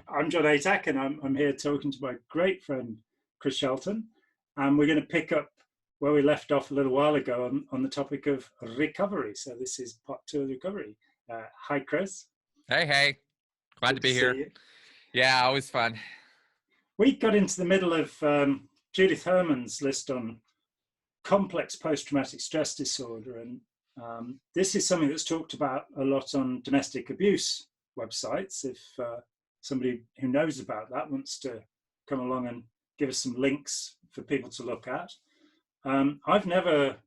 I'm John Atack, and I'm here talking to my great friend, Chris Shelton. And we're going to pick up where we left off a little while ago on the topic of recovery. So this is part 2 of recovery. Hi, Chris. Hey. Glad to be here. You. Yeah, always fun. We got into the middle of Judith Herman's list on complex post-traumatic stress disorder. And this is something that's talked about a lot on domestic abuse websites. If somebody who knows about that wants to come along and give us some links for people to look at. I've never,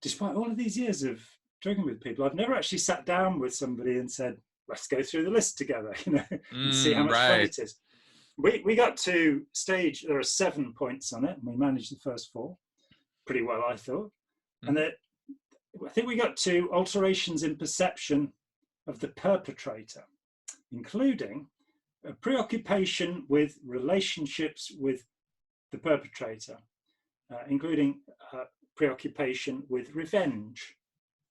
despite all of these years of talking with people, I've never actually sat down with somebody and said, let's go through the list together, and see how much fun it is. We got to stage, there are 7 points on it, and we managed the first 4 pretty well, I thought. And I think we got to alterations in perception of the perpetrator, including a preoccupation with relationships with the perpetrator, including preoccupation with revenge.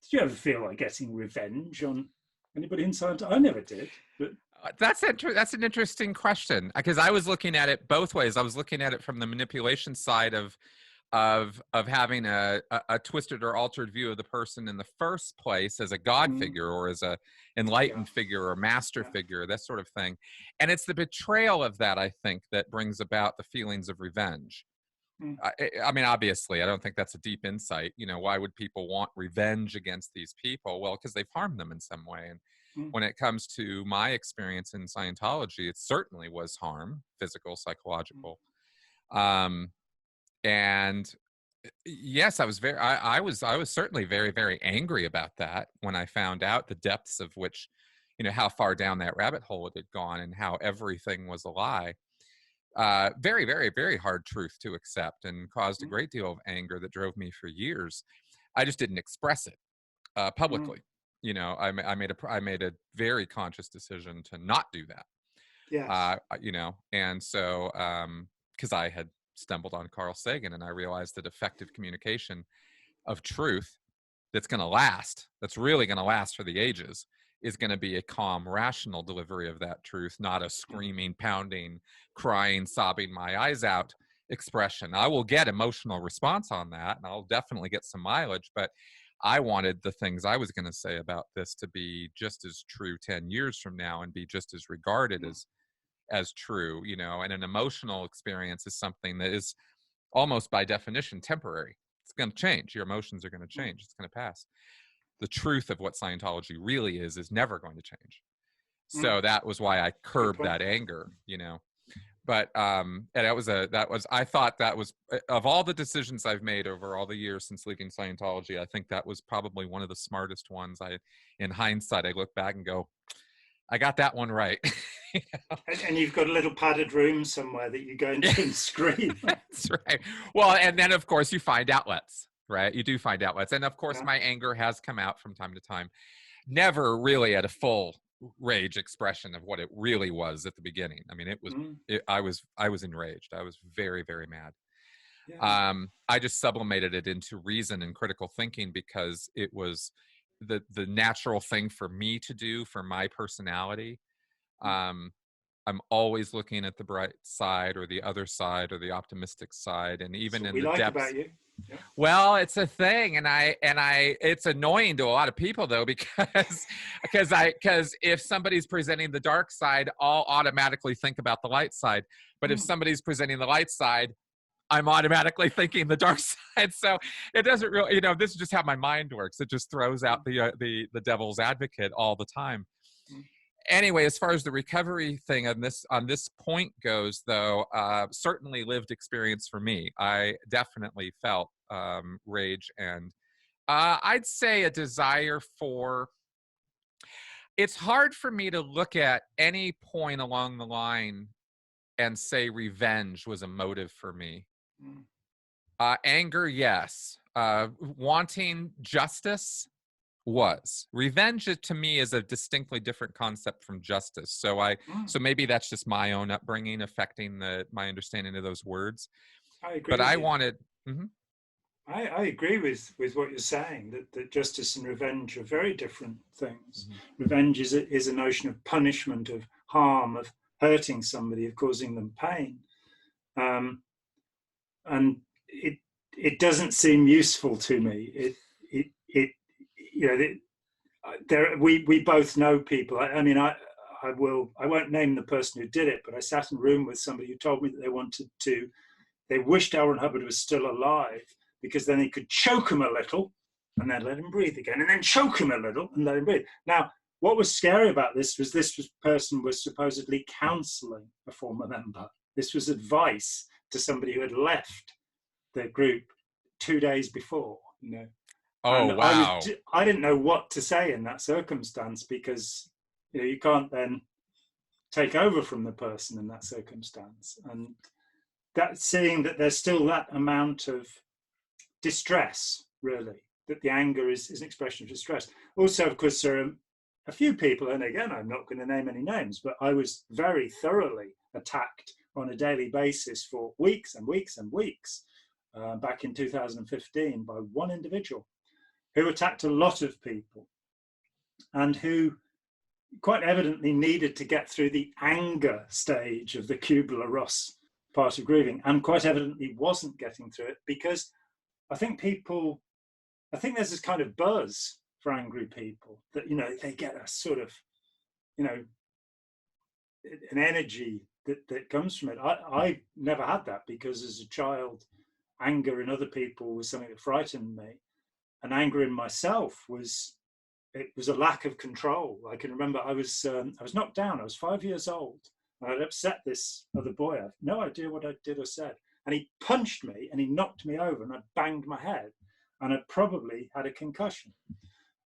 Did you ever feel like getting revenge on anybody in Scientology? I never did. But that's an interesting question, because I was looking at it both ways. I was looking at it from the manipulation side of having a twisted or altered view of the person in the first place as a God figure or as a enlightened figure or master figure, that sort of thing. And it's the betrayal of that, I think, that brings about the feelings of revenge. I mean, obviously, I don't think that's a deep insight. Why would people want revenge against these people? Well, because they've harmed them in some way. And when it comes to my experience in Scientology, it certainly was harm, physical, psychological. And yes, I was certainly very, very angry about that when I found out the depths of which, how far down that rabbit hole it had gone and how everything was a lie. Very, very, very hard truth to accept, and caused a great deal of anger that drove me for years. I just didn't express it publicly. I made a very conscious decision to not do that. yes. And so because I had stumbled on Carl Sagan, and I realized that effective communication of truth that's really going to last for the ages, is going to be a calm, rational delivery of that truth, not a screaming, pounding, crying, sobbing my eyes out expression. I will get emotional response on that, and I'll definitely get some mileage, but I wanted the things I was going to say about this to be just as true 10 years from now, and be just as regarded as true, and an emotional experience is something that is almost by definition temporary. It's going to change. Your emotions are going to change. It's going to pass. The truth of what Scientology really is never going to change. So that was why I curbed that anger, But and I thought that was, of all the decisions I've made over all the years since leaving Scientology, I think that was probably one of the smartest ones. In hindsight, I look back and go, I got that one right. And you've got a little padded room somewhere that you go into and scream. That's right. Well, and then of course you find outlets, right? You do find outlets. And of course my anger has come out from time to time. Never really at a full rage expression of what it really was at the beginning. I mean, it was, I was enraged. I was very, very mad. Yeah. I just sublimated it into reason and critical thinking, because it was the natural thing for me to do, for my personality. I'm always looking at the bright side or the other side or the optimistic side, and even in the depths. About you. Yeah. Well, it's a thing, and it's annoying to a lot of people though, because if somebody's presenting the dark side, I'll automatically think about the light side. But if somebody's presenting the light side, I'm automatically thinking the dark side. So it doesn't really, this is just how my mind works. It just throws out the devil's advocate all the time. Anyway, as far as the recovery thing on this point goes, though, certainly lived experience for me. I definitely felt rage, and I'd say a desire for. It's hard for me to look at any point along the line and say revenge was a motive for me. Anger, yes. Wanting justice. Was revenge to me is a distinctly different concept from justice. So maybe that's just my own upbringing affecting my understanding of those words. I agree. But I wanted. I agree with what you're saying, that justice and revenge are very different things. Revenge is a notion of punishment, of harm, of hurting somebody, of causing them pain. And it doesn't seem useful to me. You know, we both know people. I mean, I won't name the person who did it, but I sat in a room with somebody who told me that they wished L. Ron Hubbard was still alive, because then they could choke him a little and then let him breathe again, and then choke him a little and let him breathe. Now, what was scary about this person was supposedly counseling a former member. This was advice to somebody who had left the group 2 days before, you know. Oh, and wow. I didn't know what to say in that circumstance, because, you know, you can't then take over from the person in that circumstance. And that, seeing that there's still that amount of distress, really, that the anger is an expression of distress. Also, of course, there are a few people, and again, I'm not going to name any names, but I was very thoroughly attacked on a daily basis for weeks and weeks and weeks back in 2015 by one individual who attacked a lot of people, and who quite evidently needed to get through the anger stage of the Kubler-Ross part of grieving, and quite evidently wasn't getting through it, because I think there's this kind of buzz for angry people that, you know, they get a sort of, you know, an energy that comes from it. I never had that, because as a child, anger in other people was something that frightened me, and anger in myself was a lack of control. I can remember I was knocked down. I was 5 years old, and I'd upset this other boy. I had no idea what I did or said, and he punched me and he knocked me over, and I banged my head, and I probably had a concussion.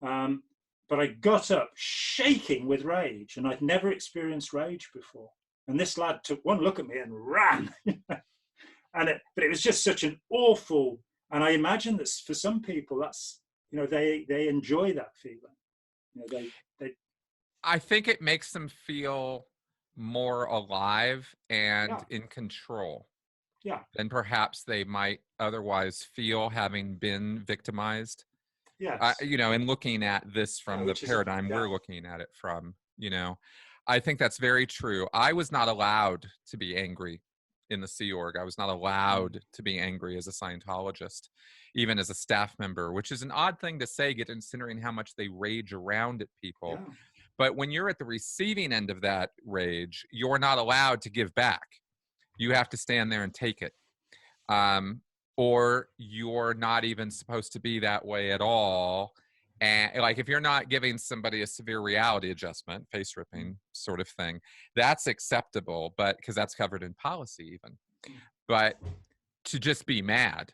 But I got up shaking with rage, and I'd never experienced rage before. And this lad took one look at me and ran. But it was just such an awful, and I imagine that for some people, that's, you know, they enjoy that feeling. You know, they I think it makes them feel more alive and in control. Yeah. Than perhaps they might otherwise feel, having been victimized. Yes. You know, and looking at this from the paradigm we're looking at it from, you know, I think that's very true. I was not allowed to be angry in the Sea Org. I was not allowed to be angry as a Scientologist, even as a staff member, which is an odd thing to say, considering how much they rage around at people. Yeah. But when you're at the receiving end of that rage, you're not allowed to give back. You have to stand there and take it. Or you're not even supposed to be that way at all. And like, if you're not giving somebody a severe reality adjustment, face ripping sort of thing, that's acceptable, but because that's covered in policy even. But to just be mad,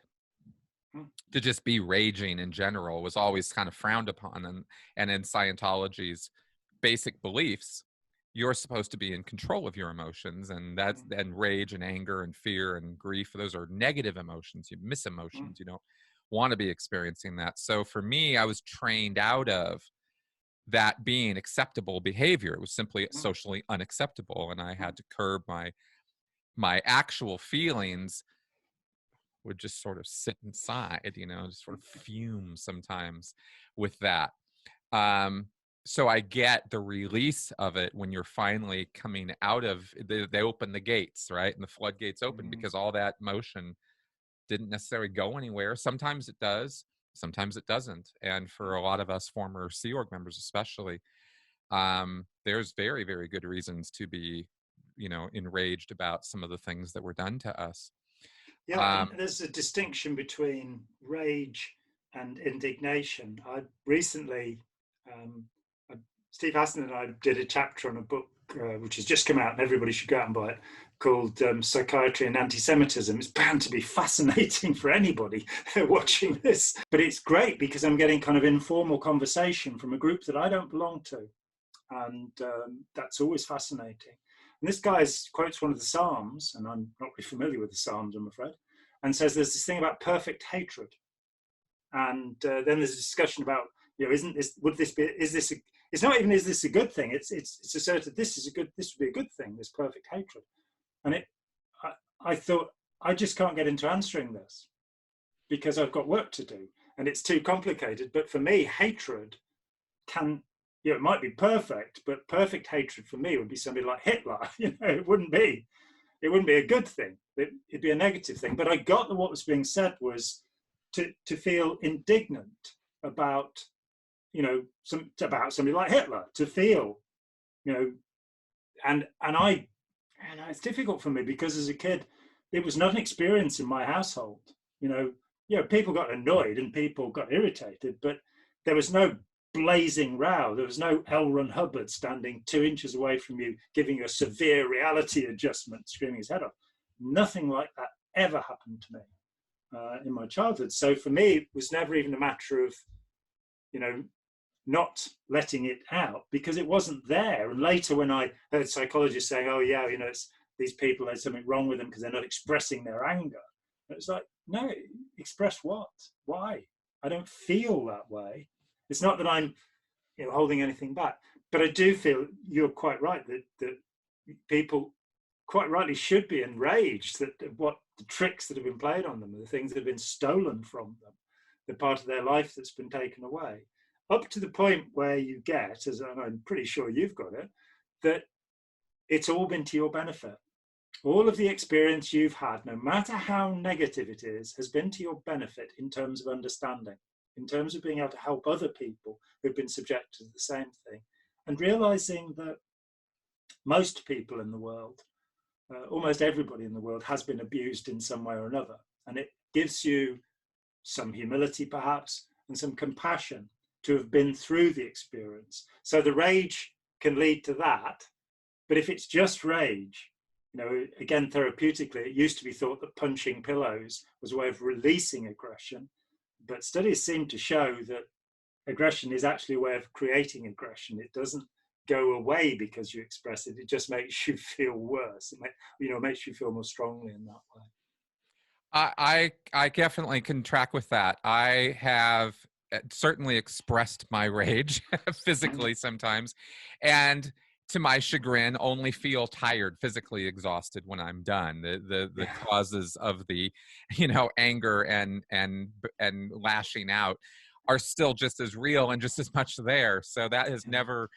to just be raging in general was always kind of frowned upon. And in Scientology's basic beliefs, you're supposed to be in control of your emotions, and rage and anger and fear and grief, those are negative emotions. You miss emotions. You don't want to be experiencing that. So for me, I was trained out of that being acceptable behavior. It was simply socially unacceptable, and I had to curb my actual feelings. Would just sort of sit inside, you know, just sort of fume sometimes with that. So I get the release of it when you're finally coming out of, they open the gates, right? And the floodgates open because all that motion didn't necessarily go anywhere. Sometimes it does, sometimes it doesn't. And for a lot of us former Sea Org members especially, there's very, very good reasons to be, you know, enraged about some of the things that were done to us. Yeah, and there's a distinction between rage and indignation. I recently, Steve Hassan and I did a chapter on a book which has just come out, and everybody should go out and buy it, called Psychiatry and Anti-Semitism. It's bound to be fascinating for anybody watching this. But it's great because I'm getting kind of informal conversation from a group that I don't belong to. And that's always fascinating. And this guy quotes one of the Psalms, and I'm not really familiar with the Psalms, I'm afraid, and says there's this thing about perfect hatred. And then there's a discussion about, you know, it's not even, is this a good thing? It's asserted this would be a good thing, this perfect hatred. And I thought, I just can't get into answering this because I've got work to do and it's too complicated. But for me, hatred can, it might be perfect, but perfect hatred for me would be somebody like Hitler. It wouldn't be a good thing. It'd be a negative thing. But I got that what was being said was to feel indignant about, about somebody like Hitler, to feel, and it's difficult for me because as a kid, it was not an experience in my household. People got annoyed and people got irritated, but there was no blazing row. There was no L. Ron Hubbard standing 2 inches away from you, giving you a severe reality adjustment, screaming his head off. Nothing like that ever happened to me in my childhood. So for me, it was never even a matter of, not letting it out, because it wasn't there. And later when I heard psychologists saying, oh yeah, it's these people, there's something wrong with them because they're not expressing their anger. It's like, no, express what? Why? I don't feel that way. It's not that I'm holding anything back, but I do feel you're quite right that people quite rightly should be enraged that what the tricks that have been played on them, the things that have been stolen from them, the part of their life that's been taken away, up to the point where you get, as I'm pretty sure you've got it, that it's all been to your benefit. All of the experience you've had, no matter how negative it is, has been to your benefit in terms of understanding, in terms of being able to help other people who've been subjected to the same thing, and realizing that most people in the world, almost everybody in the world, has been abused in some way or another. And it gives you some humility, perhaps, and some compassion to have been through the experience. So the rage can lead to that. But if it's just rage, again, therapeutically, it used to be thought that punching pillows was a way of releasing aggression. But studies seem to show that aggression is actually a way of creating aggression. It doesn't go away because you express it. It just makes you feel worse. It makes you feel more strongly in that way. I definitely can track with that. I have certainly expressed my rage physically sometimes, and to my chagrin, only feel tired, physically exhausted when I'm done. The causes of the, anger and lashing out are still just as real and just as much there. So that has never,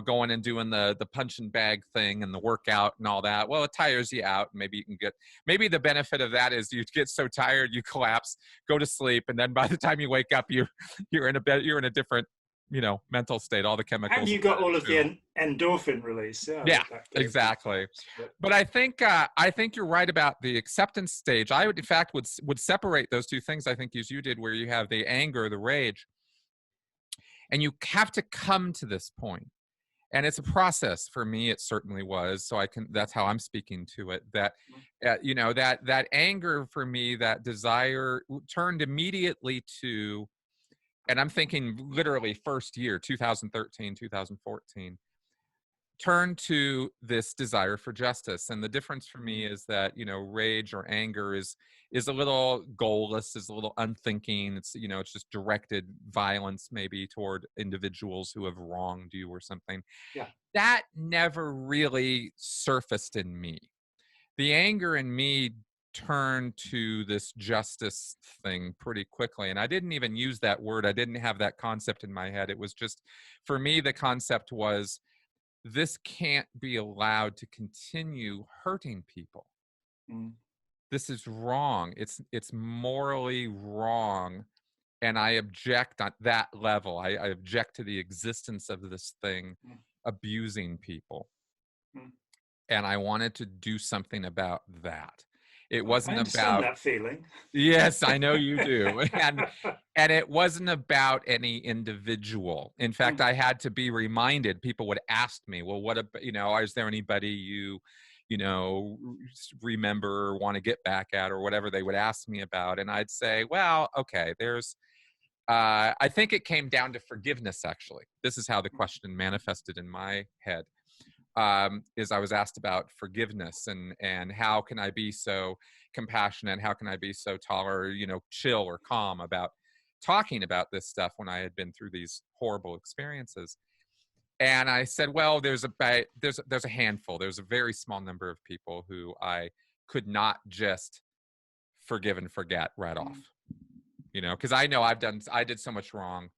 going and doing the punch and bag thing and the workout and all that. Well, it tires you out. Maybe you can maybe the benefit of that is you get so tired, you collapse, go to sleep. And then by the time you wake up, you're in a different, mental state, all the chemicals. And you got all of the endorphin release. Yeah, exactly. But I think you're right about the acceptance stage. I would, in fact, would separate those two things, I think, as you did, where you have the anger, the rage, and you have to come to this point. And it's a process. For me, it certainly was. So that's how I'm speaking to it. That, that anger for me, that desire turned immediately to, and I'm thinking literally first year, 2013, 2014, turned to this desire for justice. And the difference for me is that, rage or anger is a little goalless, is a little unthinking. It's, it's just directed violence maybe toward individuals who have wronged you or something. Yeah. That never really surfaced in me. The anger in me turned to this justice thing pretty quickly. And I didn't even use that word. I didn't have that concept in my head. It was just, for me, the concept was, this can't be allowed to continue hurting people. This is wrong. It's morally wrong. And I object on that level. I object to the existence of this thing abusing people. And I wanted to do something about that. It wasn't about that feeling. Yes, I know you do. And it wasn't about any individual. In fact, I had to be reminded. People would ask me, well, what about, is there anybody you remember or want to get back at, or whatever they would ask me about? And I'd say, well, okay, I think it came down to forgiveness, actually. This is how the question manifested in my head. Is I was asked about forgiveness and how can I be so compassionate? How can I be so tolerant, chill or calm about talking about this stuff when I had been through these horrible experiences? And I said, well, there's a handful. There's a very small number of people who I could not just forgive and forget right off, because I know I did so much wrong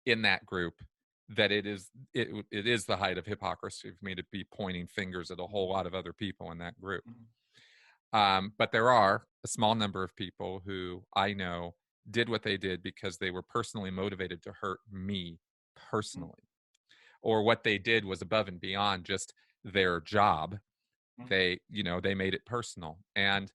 in that group that it is the height of hypocrisy for me to be pointing fingers at a whole lot of other people in that group. But there are a small number of people who I know did what they did because they were personally motivated to hurt me personally, or what they did was above and beyond just their job. They made it personal. And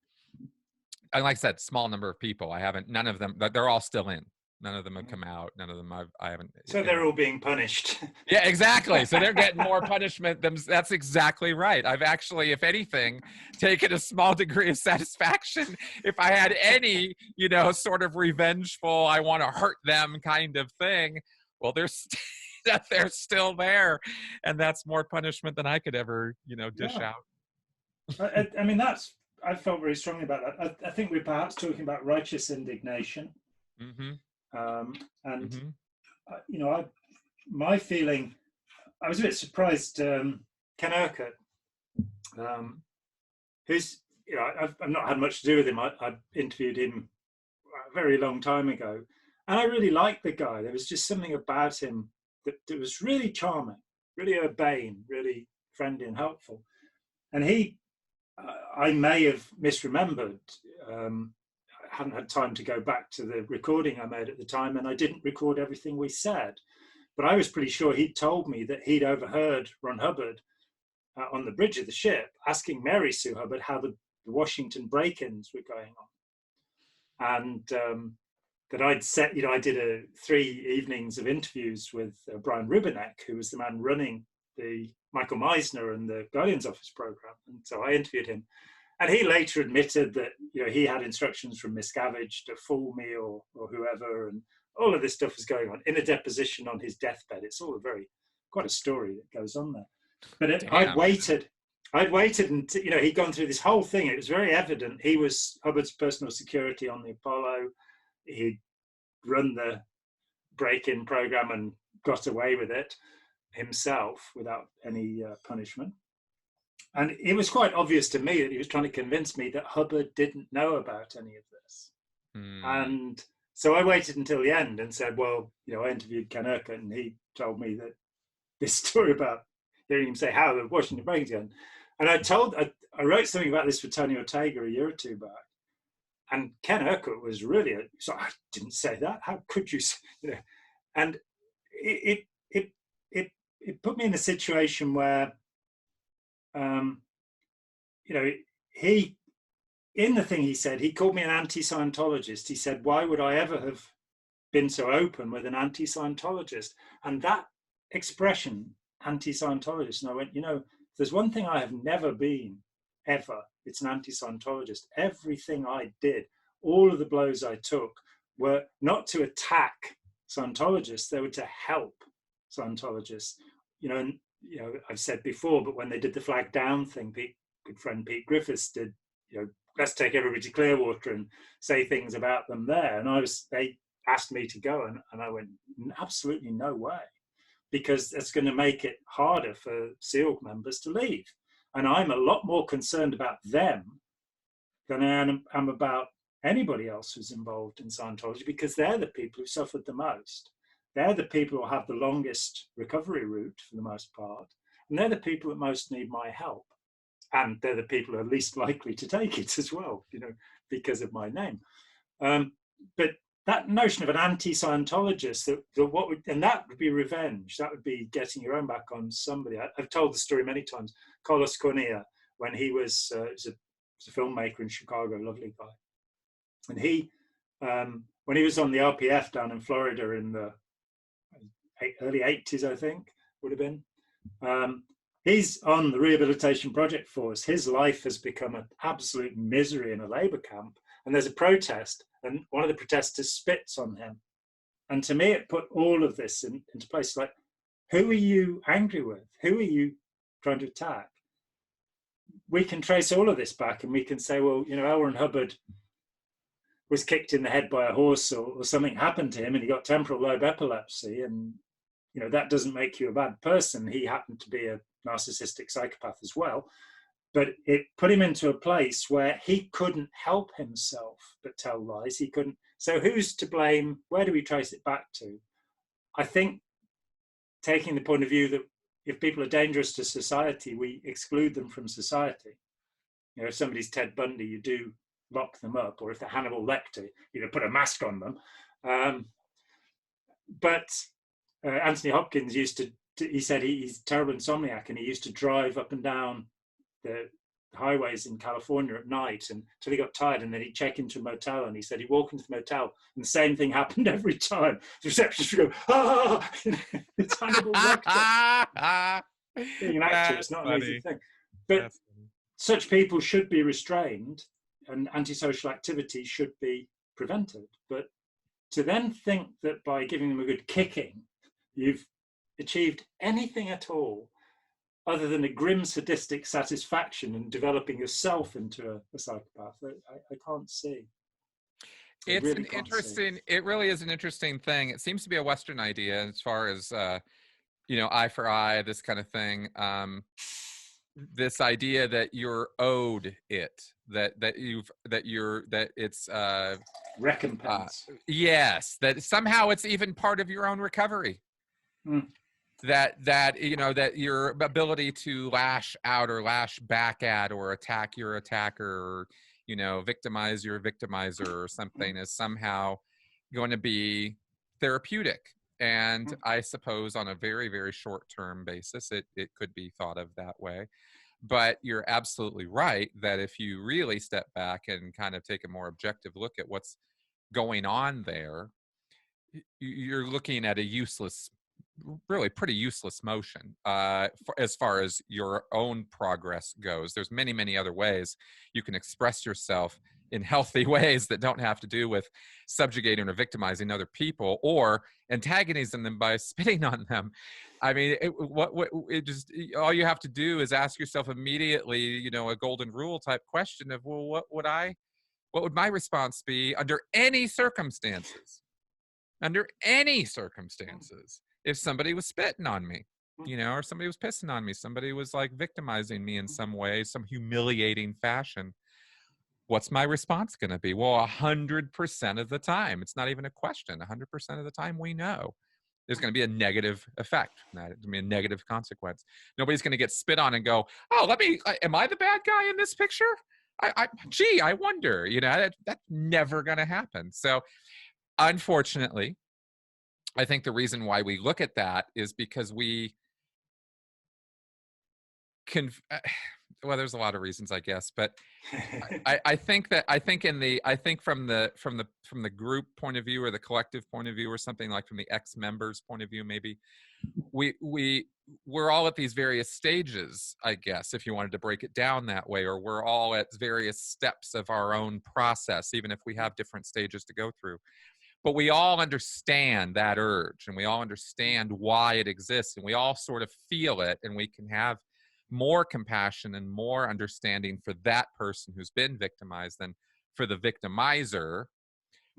like I said, small number of people. None of them, they're all still in. None of them have come out. None of them I haven't. So they're all being punished. Yeah, exactly. So they're getting more punishment than. That's exactly right. I've actually, if anything, taken a small degree of satisfaction. If I had any, sort of revengeful, I want to hurt them kind of thing, well, they're still there, and that's more punishment than I could ever, dish out. I mean, I felt very strongly about that. I think we're perhaps talking about righteous indignation. My feeling, I was a bit surprised. Ken Urquhart, who's, I've not had much to do with him. I interviewed him a very long time ago, and I really liked the guy. There was just something about him that was really charming, really urbane, really friendly and helpful. And I may have misremembered. I hadn't had time to go back to the recording I made at the time, and I didn't record everything we said. But I was pretty sure he'd told me that he'd overheard Ron Hubbard on the bridge of the ship asking Mary Sue Hubbard how the Washington break-ins were going on. And that I'd set, I did 3 evenings of interviews with Brian Rubinek, who was the man running the Michael Meisner and the Guardian's Office program. And so I interviewed him. And he later admitted that he had instructions from Miscavige to fool me or whoever, and all of this stuff was going on in a deposition on his deathbed. It's all quite a story that goes on there. But I'd waited until he'd gone through this whole thing. It was very evident he was Hubbard's personal security on the Apollo. He'd run the break-in program and got away with it himself without any punishment. And it was quite obvious to me that he was trying to convince me that Hubbard didn't know about any of this. And so I waited until the end and said, well, I interviewed Ken Urquhart, and he told me that this story about hearing him say how the Washington break-ins again. And I wrote something about this for Tony Ortega a year or 2 back. And Ken Urquhart was really, so I didn't say that. How could you say, And it put me in a situation where, in the thing he said, he called me an anti-Scientologist. He said, why would I ever have been so open with an anti-Scientologist? And that expression, anti-Scientologist, and I went, there's one thing I have never been, ever, it's an anti-Scientologist. Everything I did, all of the blows I took were not to attack Scientologists, they were to help Scientologists. I've said before, but when they did the flag down thing, good friend Pete Griffiths did, let's take everybody to Clearwater and say things about them there. And they asked me to go, and I went, absolutely no way, because that's going to make it harder for SEAL members to leave. And I'm a lot more concerned about them than I am about anybody else who's involved in Scientology, because they're the people who suffered the most. They're the people who have the longest recovery route for the most part. And they're the people that most need my help. And they're the people who are least likely to take it as well, because of my name. But that notion of an anti-Scientologist, that would be revenge. That would be getting your own back on somebody. I've told the story many times. Carlos Cornea, when he was a filmmaker in Chicago, lovely guy. And he, when he was on the RPF down in Florida in the early 80s, I think, would have been, he's on the rehabilitation project force. His life has become an absolute misery in a labor camp. And there's a protest, and one of the protesters spits on him. And to me, it put all of this into place. Like, who are you angry with? Who are you trying to attack? We can trace all of this back, and we can say, well, L. Ron Hubbard was kicked in the head by a horse, or something happened to him and he got temporal lobe epilepsy, and that doesn't make you a bad person. He happened to be a narcissistic psychopath as well, but it put him into a place where he couldn't help himself but tell lies. He couldn't. So who's to blame? Where do we trace it back to? I think taking the point of view that if people are dangerous to society, we exclude them from society. You know, if somebody's Ted Bundy, you do lock them up, or if they're Hannibal Lecter, you know, put a mask on them. But Anthony Hopkins used to, he said he's a terrible insomniac, and he used to drive up and down the highways in California at night until he got tired, and then he'd check into a motel, and he said he'd walk into the motel and the same thing happened every time. The receptionist would go, ah, it's Hannibal Lecter. Being an actor, it's not an easy thing. But such people should be restrained and antisocial activity should be prevented. But to then think that by giving them a good kicking, you've achieved anything at all other than a grim sadistic satisfaction in developing yourself into a psychopath, I can't see. It's really an interesting, it really is an interesting thing. It seems to be a Western idea as far as, you know, eye for eye, this kind of thing. This idea that you're owed it, that it's recompense. Yes, that somehow it's even part of your own recovery. That you know, that your ability to lash out or lash back at or attack your attacker, or, you know, victimize your victimizer or something is somehow going to be therapeutic. And I suppose on a very, very short-term basis, it could be thought of that way. But you're absolutely right that if you really step back and kind of take a more objective look at what's going on there, you're looking at a useless, really pretty useless motion as far as your own progress goes. There's many, many other ways you can express yourself in healthy ways that don't have to do with subjugating or victimizing other people or antagonizing them by spitting on them. I mean, all you have to do is ask yourself immediately, you know, a golden rule type question of, well, what would my response be under any circumstances? Under any circumstances, if somebody was spitting on me, you know, or somebody was pissing on me, somebody was like victimizing me in some way, some humiliating fashion, what's my response going to be? Well, 100% of the time, it's not even a question. 100% of the time, we know there's going to be a negative effect. There's going to be a negative consequence. Nobody's going to get spit on and go, oh, am I the bad guy in this picture? Gee, I wonder, you know, that's never going to happen. So unfortunately, I think the reason why we look at that is because we can, well, there's a lot of reasons, I guess, but I think from the group point of view or the collective point of view or something, like from the ex-members point of view, maybe we're all at these various stages, I guess, if you wanted to break it down that way, or we're all at various steps of our own process, even if we have different stages to go through. But we all understand that urge, and we all understand why it exists, and we all sort of feel it, and we can have more compassion and more understanding for that person who's been victimized than for the victimizer,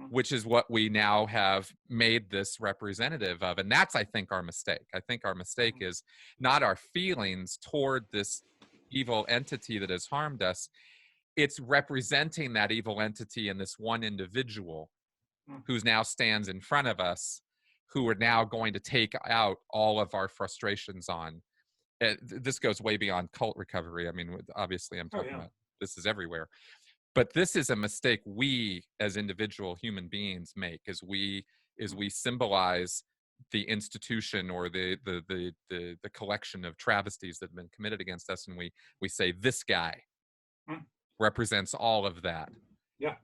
which is what we now have made this representative of. And that's, I think, our mistake. I think our mistake is not our feelings toward this evil entity that has harmed us. It's representing that evil entity in this one individual who's now stands in front of us, who are now going to take out all of our frustrations on. This goes way beyond cult recovery. I mean, obviously I'm talking about this is everywhere. But this is a mistake we as individual human beings make, as we symbolize the institution or the collection of travesties that have been committed against us, and we say this guy represents all of that. Yeah.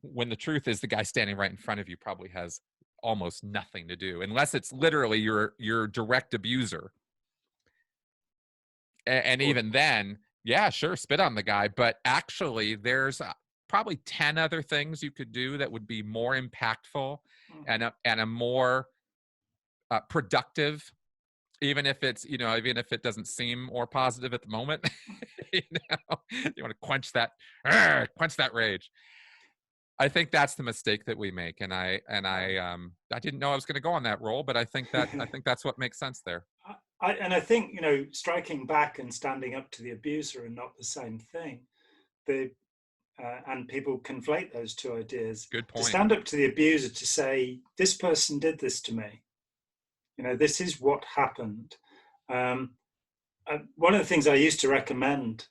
When the truth is the guy standing right in front of you probably has almost nothing to do, unless it's literally your direct abuser. And even then, yeah, sure, spit on the guy, but actually there's probably 10 other things you could do that would be more impactful and a more productive, even if it doesn't seem more positive at the moment. You want to quench that rage. I think that's the mistake that we make, and I didn't know I was going to go on that role, but I think that's what makes sense there. I think, you know, striking back and standing up to the abuser are not the same thing. And people conflate those two ideas. Good point. To stand up to the abuser, to say, this person did this to me, This is what happened. One of the things I used to recommend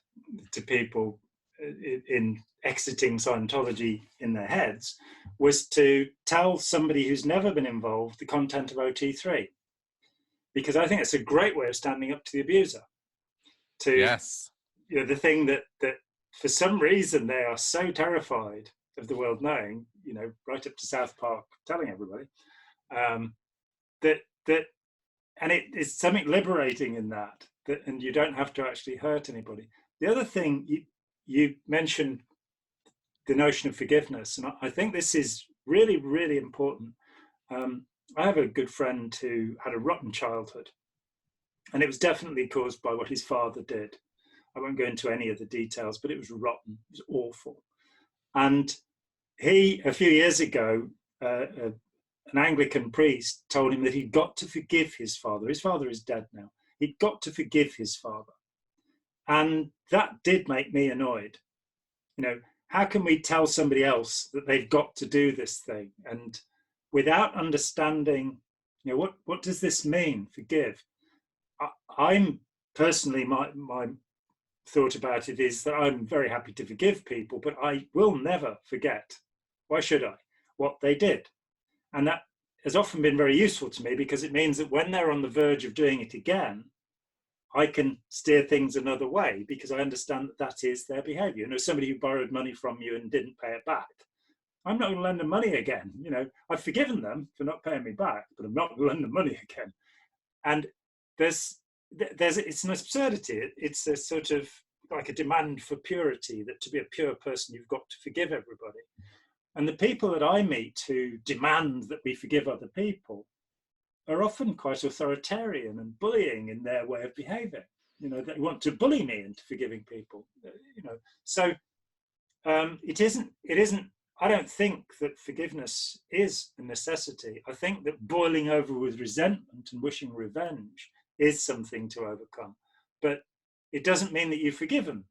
to people in exiting Scientology in their heads was to tell somebody who's never been involved the content of OT3, because I think it's a great way of standing up to the abuser. Yes. The thing that for some reason they are so terrified of the world knowing, right up to South Park telling everybody, that and it is something liberating in that, and you don't have to actually hurt anybody. The other thing you mentioned, the notion of forgiveness, and I think this is really, really important. I have a good friend who had a rotten childhood, and it was definitely caused by what his father did. I won't go into any of the details, but it was rotten. It was awful. And he, a few years ago, an Anglican priest told him that he'd got to forgive his father. His father is dead now. He'd got to forgive his father. And that did make me annoyed. How can we tell somebody else that they've got to do this thing? And without understanding, what does this mean, forgive? I'm personally, my thought about it is that I'm very happy to forgive people, but I will never forget, why should I, what they did. And that has often been very useful to me, because it means that when they're on the verge of doing it again, I can steer things another way, because I understand that is their behavior. Somebody who borrowed money from you and didn't pay it back, I'm not going to lend them money again. I've forgiven them for not paying me back, but I'm not going to lend them money again. And it's an absurdity. It's a sort of like a demand for purity, that to be a pure person, you've got to forgive everybody. And the people that I meet who demand that we forgive other people are often quite authoritarian and bullying in their way of behaving. They want to bully me into forgiving people. So it isn't. I don't think that forgiveness is a necessity. I think that boiling over with resentment and wishing revenge is something to overcome, but it doesn't mean that you've forgiven.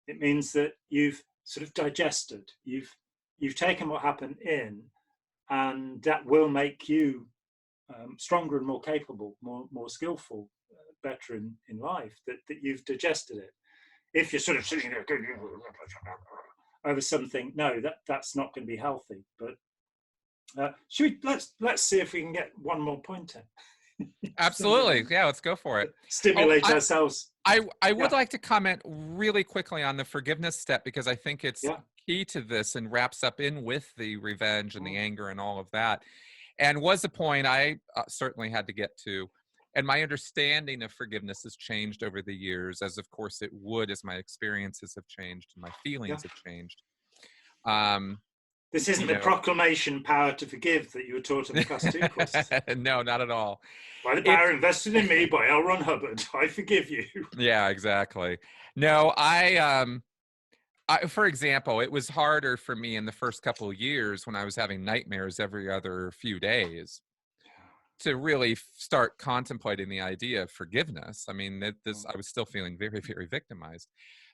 It means that you've sort of digested. You've taken what happened in, and that will make you stronger and more capable, more skillful, better in life, that you've digested it. If you're sort of sitting there over something, no, that's not going to be healthy. But let's see if we can get one more point in. Absolutely. Yeah, let's go for it. Stimulate ourselves. I would like to comment really quickly on the forgiveness step, because I think it's key to this and wraps up in with the revenge and the anger and all of that. And was a point I certainly had to get to. And my understanding of forgiveness has changed over the years, as of course it would, as my experiences have changed and my feelings have changed. This isn't the proclamation, power to forgive, that you were taught in the Class 2 courses. No, not at all. By the power invested in me by L. Ron Hubbard, I forgive you. Yeah, exactly. No, I, for example, it was harder for me in the first couple of years when I was having nightmares every other few days to really start contemplating the idea of forgiveness. I mean, I was still feeling very, very victimized.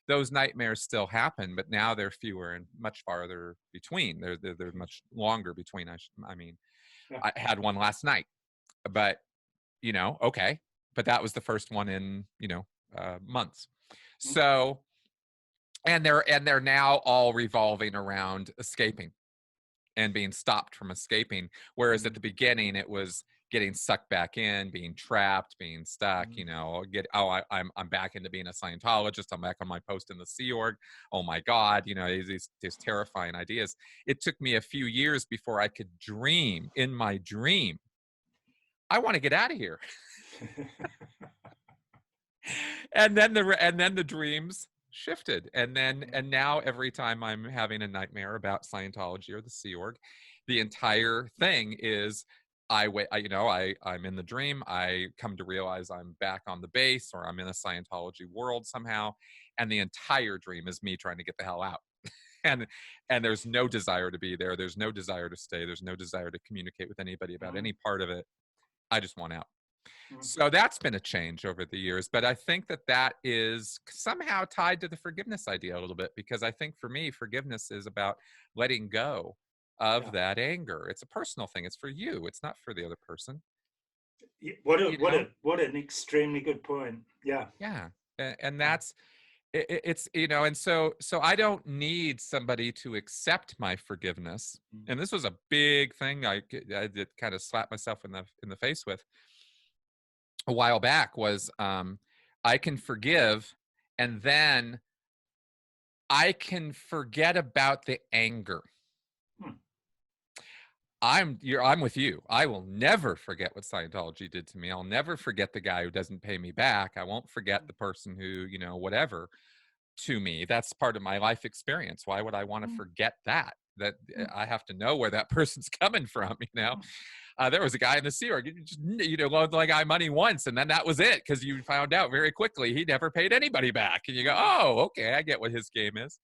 Those nightmares still happen, but now they're fewer and much farther between. They're much longer between. I had one last night, but okay. But that was the first one in months. So, and they're now all revolving around escaping and being stopped from escaping. Whereas at the beginning, it was getting sucked back in, being trapped, being stuck, I'm back into being a Scientologist. I'm back on my post in the Sea Org. Oh my God, these terrifying ideas. It took me a few years before I could dream in my dream, I want to get out of here. and then the dreams shifted. And now every time I'm having a nightmare about Scientology or the Sea Org, the entire thing is I'm in the dream. I come to realize I'm back on the base, or I'm in a Scientology world somehow. And the entire dream is me trying to get the hell out. And there's no desire to be there. There's no desire to stay. There's no desire to communicate with anybody about any part of it. I just want out. So that's been a change over the years. But I think that is somehow tied to the forgiveness idea a little bit, because I think for me, forgiveness is about letting go of that anger. It's a personal thing. It's for you. It's not for the other person. What an extremely good point. Yeah. Yeah. And that's, it's, you know, and so I don't need somebody to accept my forgiveness. And this was a big thing I did kind of slap myself in the face with a while back, was I can forgive, and then I can forget about the anger. I'm with you. I will never forget what Scientology did to me. I'll never forget the guy who doesn't pay me back. I won't forget the person who, you know, whatever to me. That's part of my life experience. Why would I want to forget that? That I have to know where that person's coming from, you know? There was a guy in the Sea Org, you know, loaned the guy money once, and then that was it, because you found out very quickly he never paid anybody back. And you go, oh, okay, I get what his game is.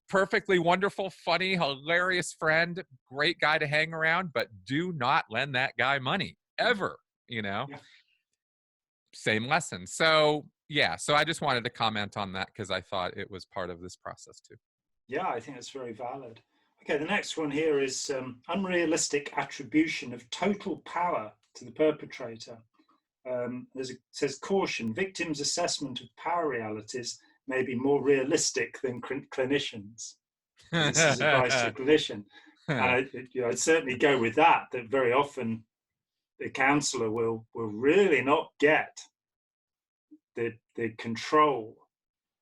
Perfectly wonderful, funny, hilarious friend, great guy to hang around, but do not lend that guy money ever, you know? Yeah. Same lesson. So yeah, so I just wanted to comment on that because I thought it was part of this process too. Yeah, I think it's very valid. Okay, the next one here is unrealistic attribution of total power to the perpetrator. It says, caution, victims' assessment of power realities may be more realistic than clinicians. This is advice to a clinician. And I'd certainly go with that very often the counsellor will really not get the control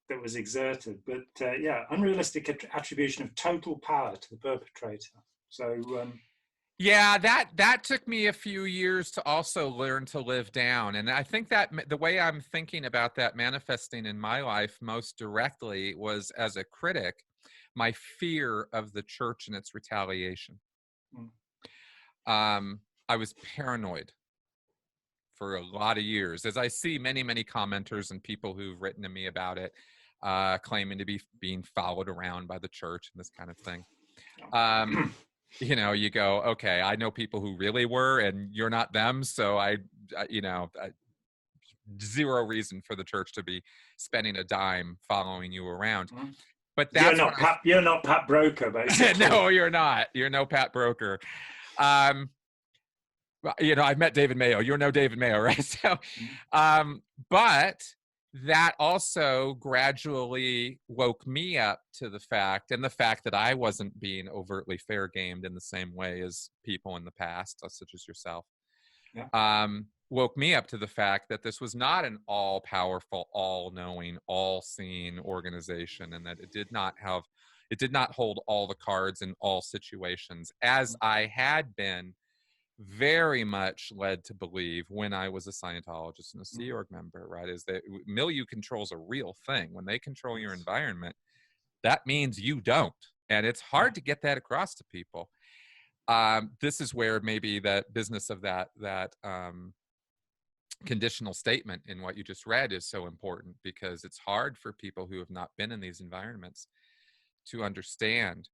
that was exerted. But yeah, unrealistic attribution of total power to the perpetrator. So yeah, that took me a few years to also learn to live down. And I think that the way I'm thinking about that manifesting in my life most directly was, as a critic, my fear of the church and its retaliation. I was paranoid for a lot of years, as I see many, many commenters and people who've written to me about it, claiming to be being followed around by the church and this kind of thing. You know, you go, okay, I know people who really were, and you're not them. So zero reason for the church to be spending a dime following you around. But that's you're not Pat Broker, basically. No, you're not. You're no Pat Broker. You know, I've met David Mayo. You're no David Mayo, right? So, but that also gradually woke me up to the fact that I wasn't being overtly fair gamed in the same way as people in the past, such as yourself. Yeah. Woke me up to the fact that this was not an all-powerful, all-knowing, all-seeing organization, and that it did not hold all the cards in all situations, as I had been very much led to believe when I was a Scientologist and a Sea Org member, right? Is that milieu control is a real thing. When they control your environment, that means you don't. And it's hard to get that across to people. This is where maybe that business of that conditional statement in what you just read is so important, because it's hard for people who have not been in these environments to understand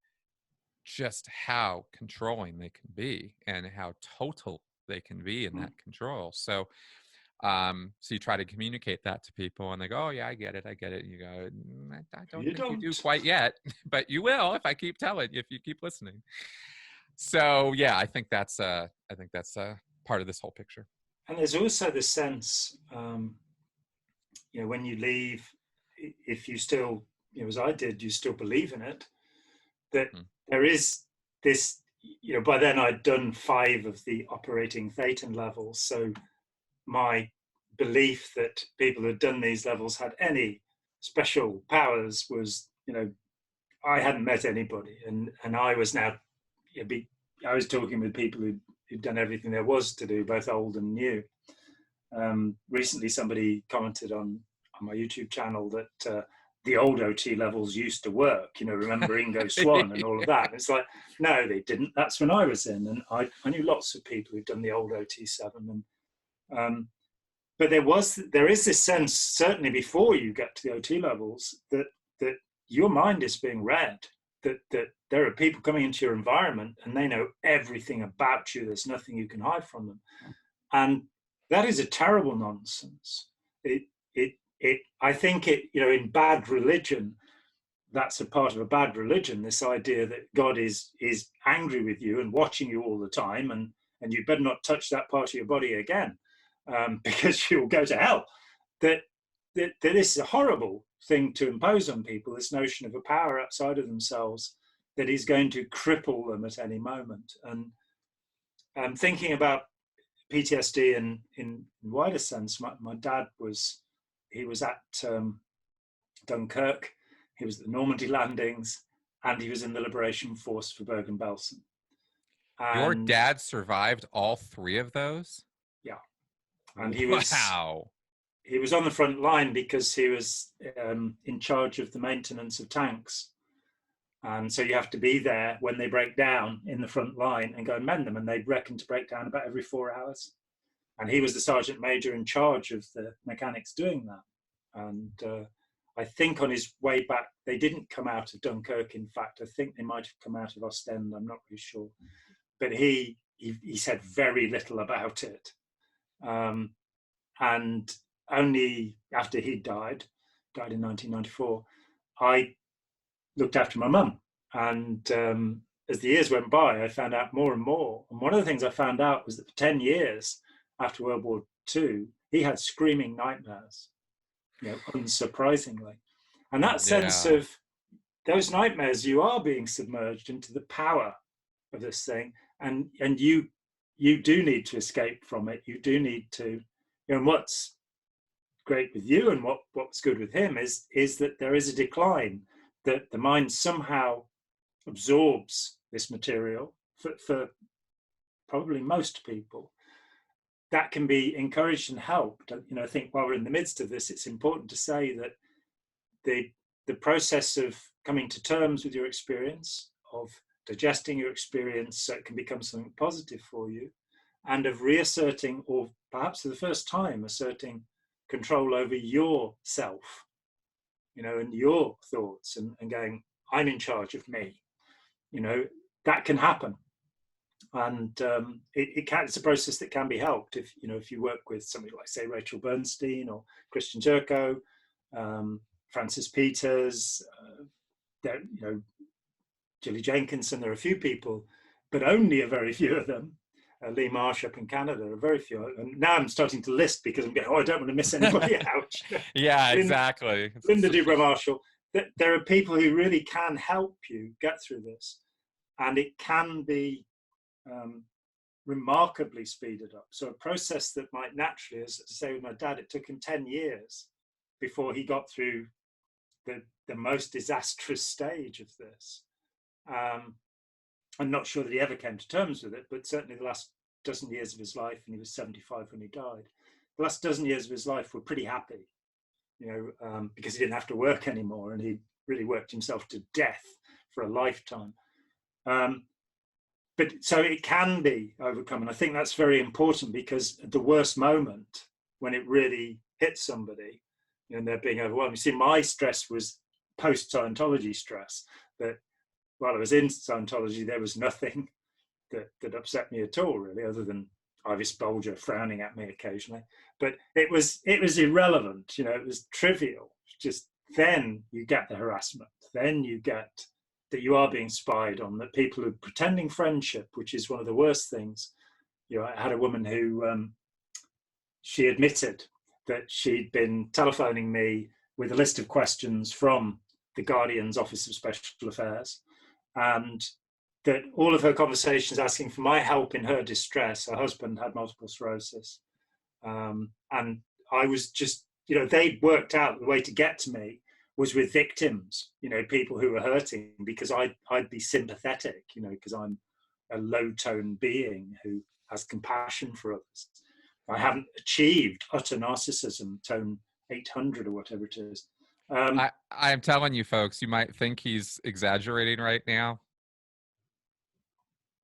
just how controlling they can be and how total they can be in that control. So you try to communicate that to people, and they go, oh yeah, I get it. And you go, I don't think you do quite yet, but you will if I keep telling you, if you keep listening. So yeah, I think that's part of this whole picture. And there's also the sense, you know, when you leave, if you still, you know, as I did, you still believe in it, that there is this, you know, by then I'd done 5 of the operating Thetan levels. So my belief that people who had done these levels had any special powers was, you know, I hadn't met anybody. And I was now, I was talking with people who'd done everything there was to do, both old and new. Recently, somebody commented on my YouTube channel that the old OT levels used to work, you know, remember Ingo Swan and all of that. And it's like, no, they didn't. That's when I was in. And I knew lots of people who've done the old OT7. And but there is this sense, certainly before you get to the OT levels, that your mind is being read, that there are people coming into your environment and they know everything about you. There's nothing you can hide from them. And that is a terrible nonsense. I think you know, in bad religion, that's a part of a bad religion, this idea that God is angry with you and watching you all the time, and you better not touch that part of your body again. because she will go to hell. That this is a horrible thing to impose on people, this notion of a power outside of themselves that is going to cripple them at any moment. And thinking about PTSD in wider sense, my dad was at Dunkirk, he was at the Normandy landings, and he was in the Liberation Force for Bergen-Belsen. Your dad survived all three of those? Yeah. And he was on the front line because he was in charge of the maintenance of tanks. And so you have to be there when they break down in the front line and go and mend them. And they reckon to break down about every 4 hours. And he was the sergeant major in charge of the mechanics doing that. And I think on his way back, they didn't come out of Dunkirk. In fact, I think they might have come out of Ostend. I'm not really sure. But he said very little about it. And only after he died in 1994, I looked after my mum. And as the years went by, I found out more and more. And one of the things I found out was that for 10 years after World War II, he had screaming nightmares, unsurprisingly. And that sense of those nightmares, you are being submerged into the power of this thing. And you do need to escape from it. You do need to, and what's great with you and what's good with him is that there is a decline, that the mind somehow absorbs this material for probably most people. That can be encouraged and helped. I think while we're in the midst of this, it's important to say that the process of coming to terms with your experience, of digesting your experience so it can become something positive for you, and of reasserting, or perhaps for the first time, asserting control over yourself, and your thoughts, and going, I'm in charge of me. That can happen. And it's a process that can be helped if you work with somebody like, say, Rachel Bernstein or Christian Turco, Francis Peters, Gilly Jenkinson. There are a few people, but only a very few of them. Lee Marsh up in Canada, are very few. And now I'm starting to list because I'm going, I don't want to miss anybody out. Yeah, exactly. Linda Dubrow-Marshall. There are people who really can help you get through this. And it can be remarkably speeded up. So a process that might naturally, as I say with my dad, it took him 10 years before he got through the most disastrous stage of this. I'm not sure that he ever came to terms with it, but certainly the last dozen years of his life, and he was 75 when he died, the last dozen years of his life were pretty happy, because he didn't have to work anymore, and he really worked himself to death for a lifetime. But so it can be overcome. And I think that's very important, because at the worst moment, when it really hits somebody and they're being overwhelmed, you see, my stress was post-Scientology stress, that while I was in Scientology, there was nothing that upset me at all, really, other than Ivis Bulger frowning at me occasionally. But it was irrelevant, it was trivial. Just then you get the harassment. Then you get that you are being spied on, that people are pretending friendship, which is one of the worst things. I had a woman who, she admitted that she'd been telephoning me with a list of questions from the Guardian's Office of Special Affairs, and that all of her conversations asking for my help in her distress. Her husband had multiple sclerosis. And I was just, they'd worked out the way to get to me was with victims, people who were hurting, because I'd be sympathetic, because I'm a low tone being who has compassion for others. I haven't achieved utter narcissism, tone 800 or whatever it is. I'm telling you, folks, you might think he's exaggerating right now.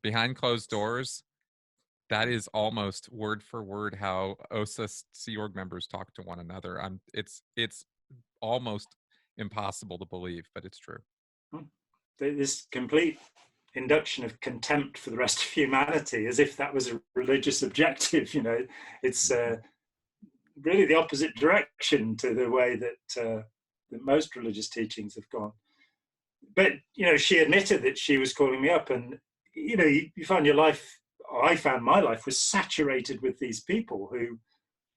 Behind closed doors, that is almost word for word how OSA Sea Org members talk to one another. It's almost impossible to believe, but it's true. This complete induction of contempt for the rest of humanity, as if that was a religious objective. It's really the opposite direction to the way that most religious teachings have gone. But she admitted that she was calling me up, and you find your life, I found my life was saturated with these people who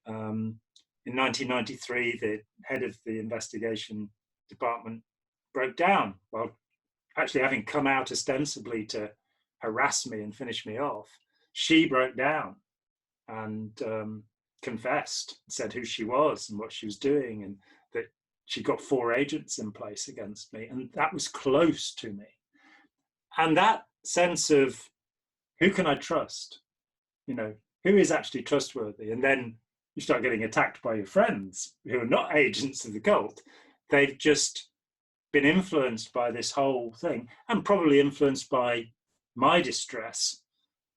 In 1993, the head of the investigation department broke down. Well, actually having come out ostensibly to harass me and finish me off, she broke down and confessed, said who she was and what she was doing, and that she got 4 agents in place against me. And that was close to me. And that sense of who can I trust? You know, who is actually trustworthy? And then you start getting attacked by your friends who are not agents of the cult. They've just been influenced by this whole thing, and probably influenced by my distress.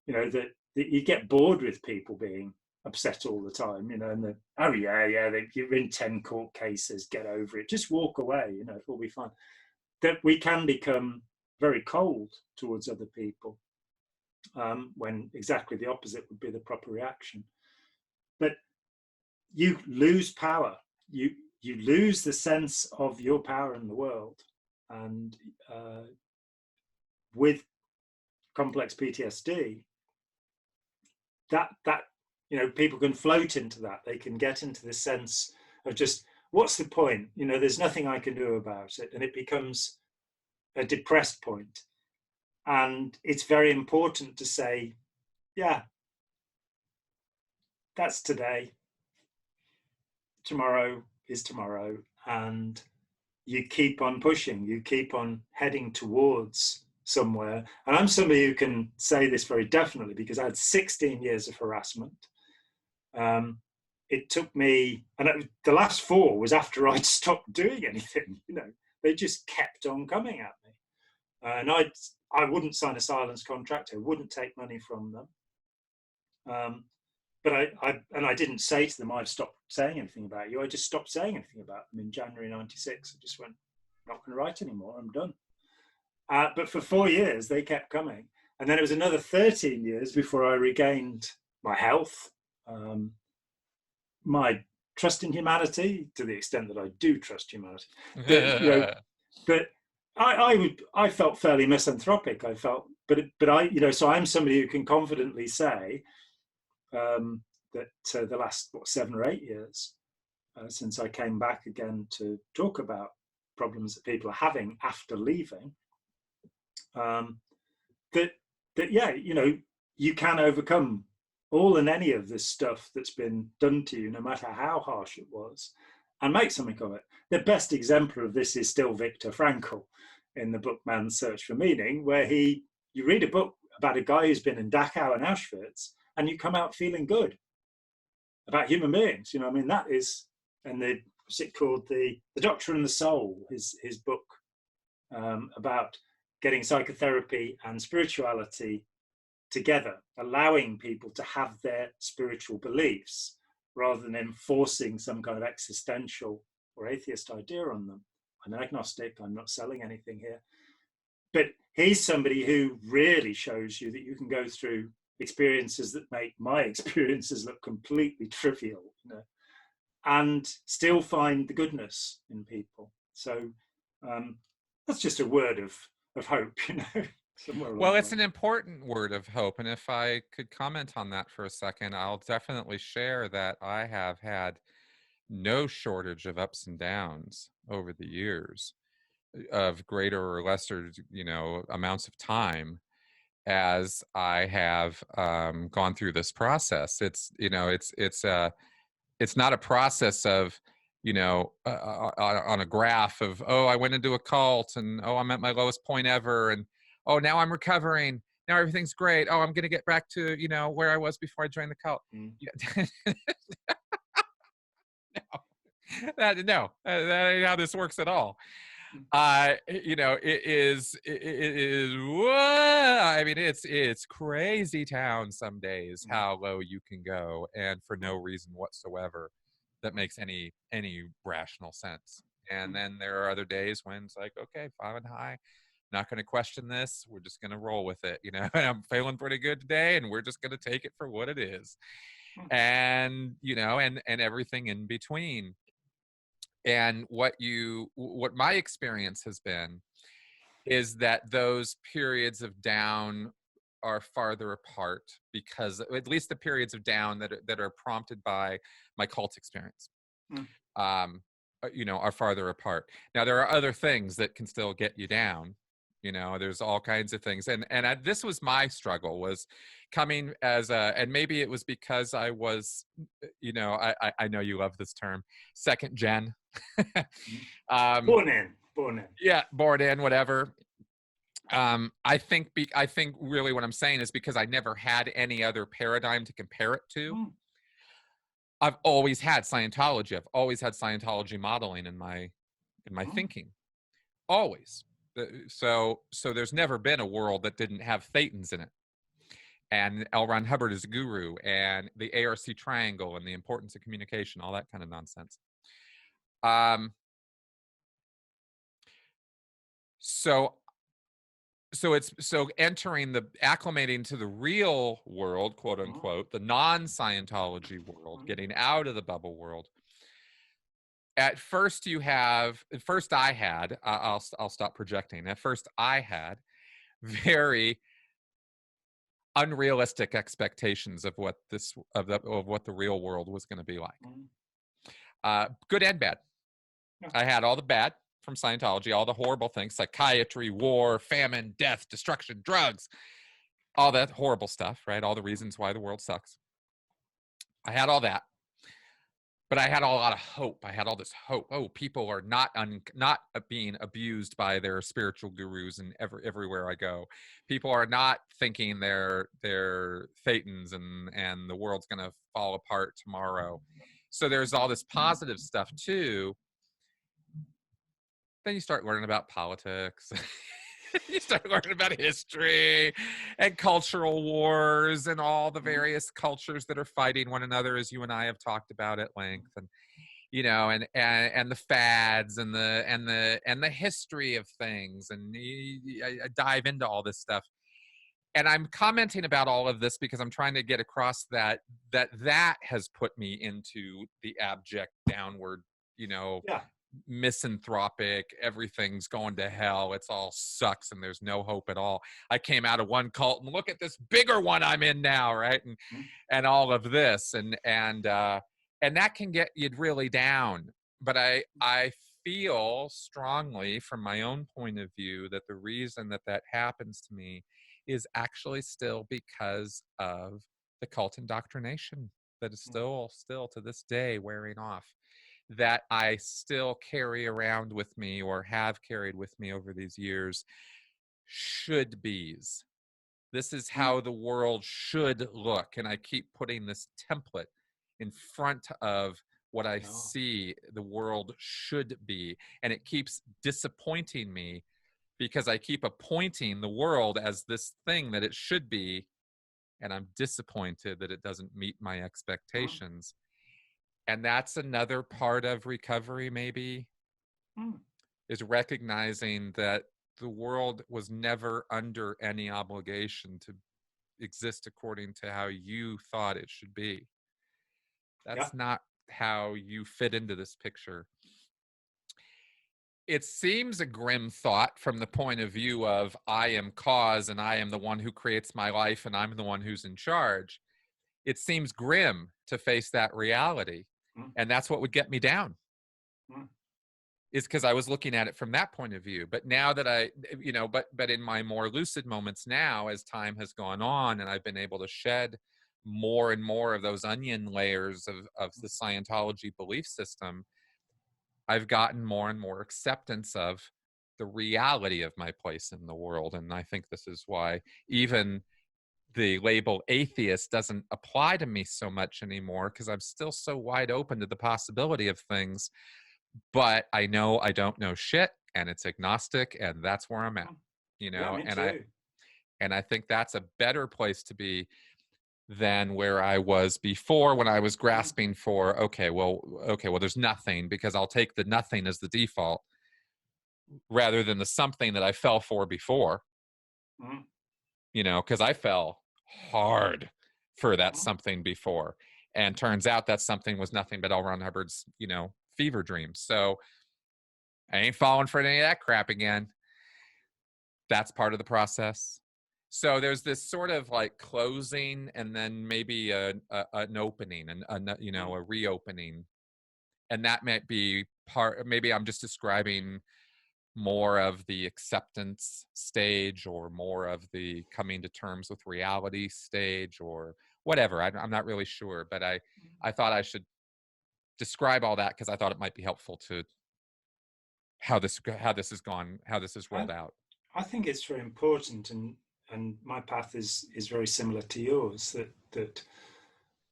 You know, that you get bored with people being upset all the time, you know, and oh yeah, you're in 10 court cases, get over it, just walk away, you know, it will be fine. That we can become very cold towards other people, when exactly the opposite would be the proper reaction. But you lose power. You lose the sense of your power in the world. And with complex PTSD, that you know, people can float into that. They can get into this sense of just, what's the point? You know, there's nothing I can do about it. And it becomes a depressed point. And it's very important to say, yeah, that's today. Tomorrow is tomorrow. And you keep on pushing, you keep on heading towards somewhere. And I'm somebody who can say this very definitely, because I had 16 years of harassment. It took me, and the last 4 was after I'd stopped doing anything. You know, they just kept on coming at me. And I wouldn't sign a silence contract. I wouldn't take money from them. But I didn't say to them, I've stopped saying anything about you. I just stopped saying anything about them in January 96. I just went, I'm not going to write anymore. I'm done. But for 4 years, they kept coming. And then it was another 13 years before I regained my health, my trust in humanity, to the extent that I do trust humanity. That, you know, but I felt fairly misanthropic. I felt, but I, you know, so I'm somebody who can confidently say that the last 7 or 8 years since I came back again to talk about problems that people are having after leaving, that yeah, you know, you can overcome all and any of this stuff that's been done to you, no matter how harsh it was, and make something of it. The best exemplar of this is still Viktor Frankl in the book Man's Search for Meaning, where you read a book about a guy who's been in Dachau and Auschwitz, and you come out feeling good about human beings. You know, I mean, that is, and what's it called? The Doctor and the Soul, his book about getting psychotherapy and spirituality together, allowing people to have their spiritual beliefs rather than enforcing some kind of existential or atheist idea on them. I'm agnostic, I'm not selling anything here. But he's somebody who really shows you that you can go through experiences that make my experiences look completely trivial, you know, and still find the goodness in people. So that's just a word of hope, you know. Well, it's an important word of hope. And if I could comment on that for a second, I'll definitely share that I have had no shortage of ups and downs over the years, of greater or lesser, you know, amounts of time as I have gone through this process. It's, you know, it's not a process of, you know, on a graph of, oh, I went into a cult and, oh, I'm at my lowest point ever, and oh, now I'm recovering, now everything's great, oh, I'm gonna get back to, you know, where I was before I joined the cult. Yeah. that ain't how this works at all. You know, it is I mean, it's crazy town some days how low you can go, and for no reason whatsoever that makes any rational sense. And then there are other days when it's like, okay, fine, high, not going to question this, we're just going to roll with it, you know. And I'm feeling pretty good today, and we're just going to take it for what it is. And, you know, and everything in between. And what my experience has been is that those periods of down are farther apart because at least the periods of down that are prompted by my cult experience, are farther apart. Now there are other things that can still get you down. There's all kinds of things, and this was my struggle, was coming as and maybe it was because I was, I know you love this term, second gen. Born in. Yeah, born in, whatever. I think really what I'm saying is because I never had any other paradigm to compare it to. I've always had Scientology. I've always had Scientology modeling in my thinking, always. So there's never been a world that didn't have Thetans in it, and L. Ron Hubbard is a guru, and the ARC triangle, and the importance of communication, all that kind of nonsense. So acclimating to the real world, quote unquote, the non-Scientology world, getting out of the bubble world. At first I had, I'll stop projecting. At first I had very unrealistic expectations of what what the real world was going to be like. Good and bad. I had all the bad from Scientology, all the horrible things: psychiatry, war, famine, death, destruction, drugs, all that horrible stuff, right? All the reasons why the world sucks. I had all that, but I had a lot of hope. I had all this hope. Oh, people are not being abused by their spiritual gurus, and everywhere I go, people are not thinking they're Thetans, and the world's going to fall apart tomorrow. So there's all this positive stuff too. Then you start learning about politics. You start learning about history and cultural wars and all the various cultures that are fighting one another, as you and I have talked about at length, and and the fads and the history of things, and I dive into all this stuff. And I'm commenting about all of this because I'm trying to get across that has put me into the abject downward, misanthropic, everything's going to hell, it's all sucks, and there's no hope at all. I came out of one cult, and look at this bigger one I'm in now, right? And all of this, and that can get you really down. But I feel strongly from my own point of view that the reason that happens to me is actually still because of the cult indoctrination that is still to this day wearing off, that I still carry around with me, or have carried with me over these years. Should be's. This is how the world should look. And I keep putting this template in front of what I see the world should be. And it keeps disappointing me because I keep appointing the world as this thing that it should be. And I'm disappointed that it doesn't meet my expectations. And that's another part of recovery, maybe, is recognizing that the world was never under any obligation to exist according to how you thought it should be. That's not how you fit into this picture. It seems a grim thought from the point of view of I am cause, and I am the one who creates my life, and I'm the one who's in charge. It seems grim to face that reality. And that's what would get me down, is because I was looking at it from that point of view. But now that but in my more lucid moments now, as time has gone on and I've been able to shed more and more of those onion layers of the Scientology belief system, I've gotten more and more acceptance of the reality of my place in the world. And I think this is why even the label atheist doesn't apply to me so much anymore, because I'm still so wide open to the possibility of things. But I know I don't know shit, and it's agnostic, and that's where I'm at, and I think that's a better place to be than where I was before, when I was grasping for, okay, well, there's nothing, because I'll take the nothing as the default rather than the something that I fell for before. Because I fell hard for that something before. And turns out that something was nothing but L. Ron Hubbard's, fever dream. So I ain't falling for any of that crap again. That's part of the process. So there's this sort of like closing and then maybe an opening and a reopening. And that might be maybe I'm just describing more of the acceptance stage or more of the coming to terms with reality stage or whatever. I'm not really sure, but I thought I should describe all that because I thought it might be helpful to how this has gone, how this is rolled out. I think it's very important, and my path is very similar to yours. That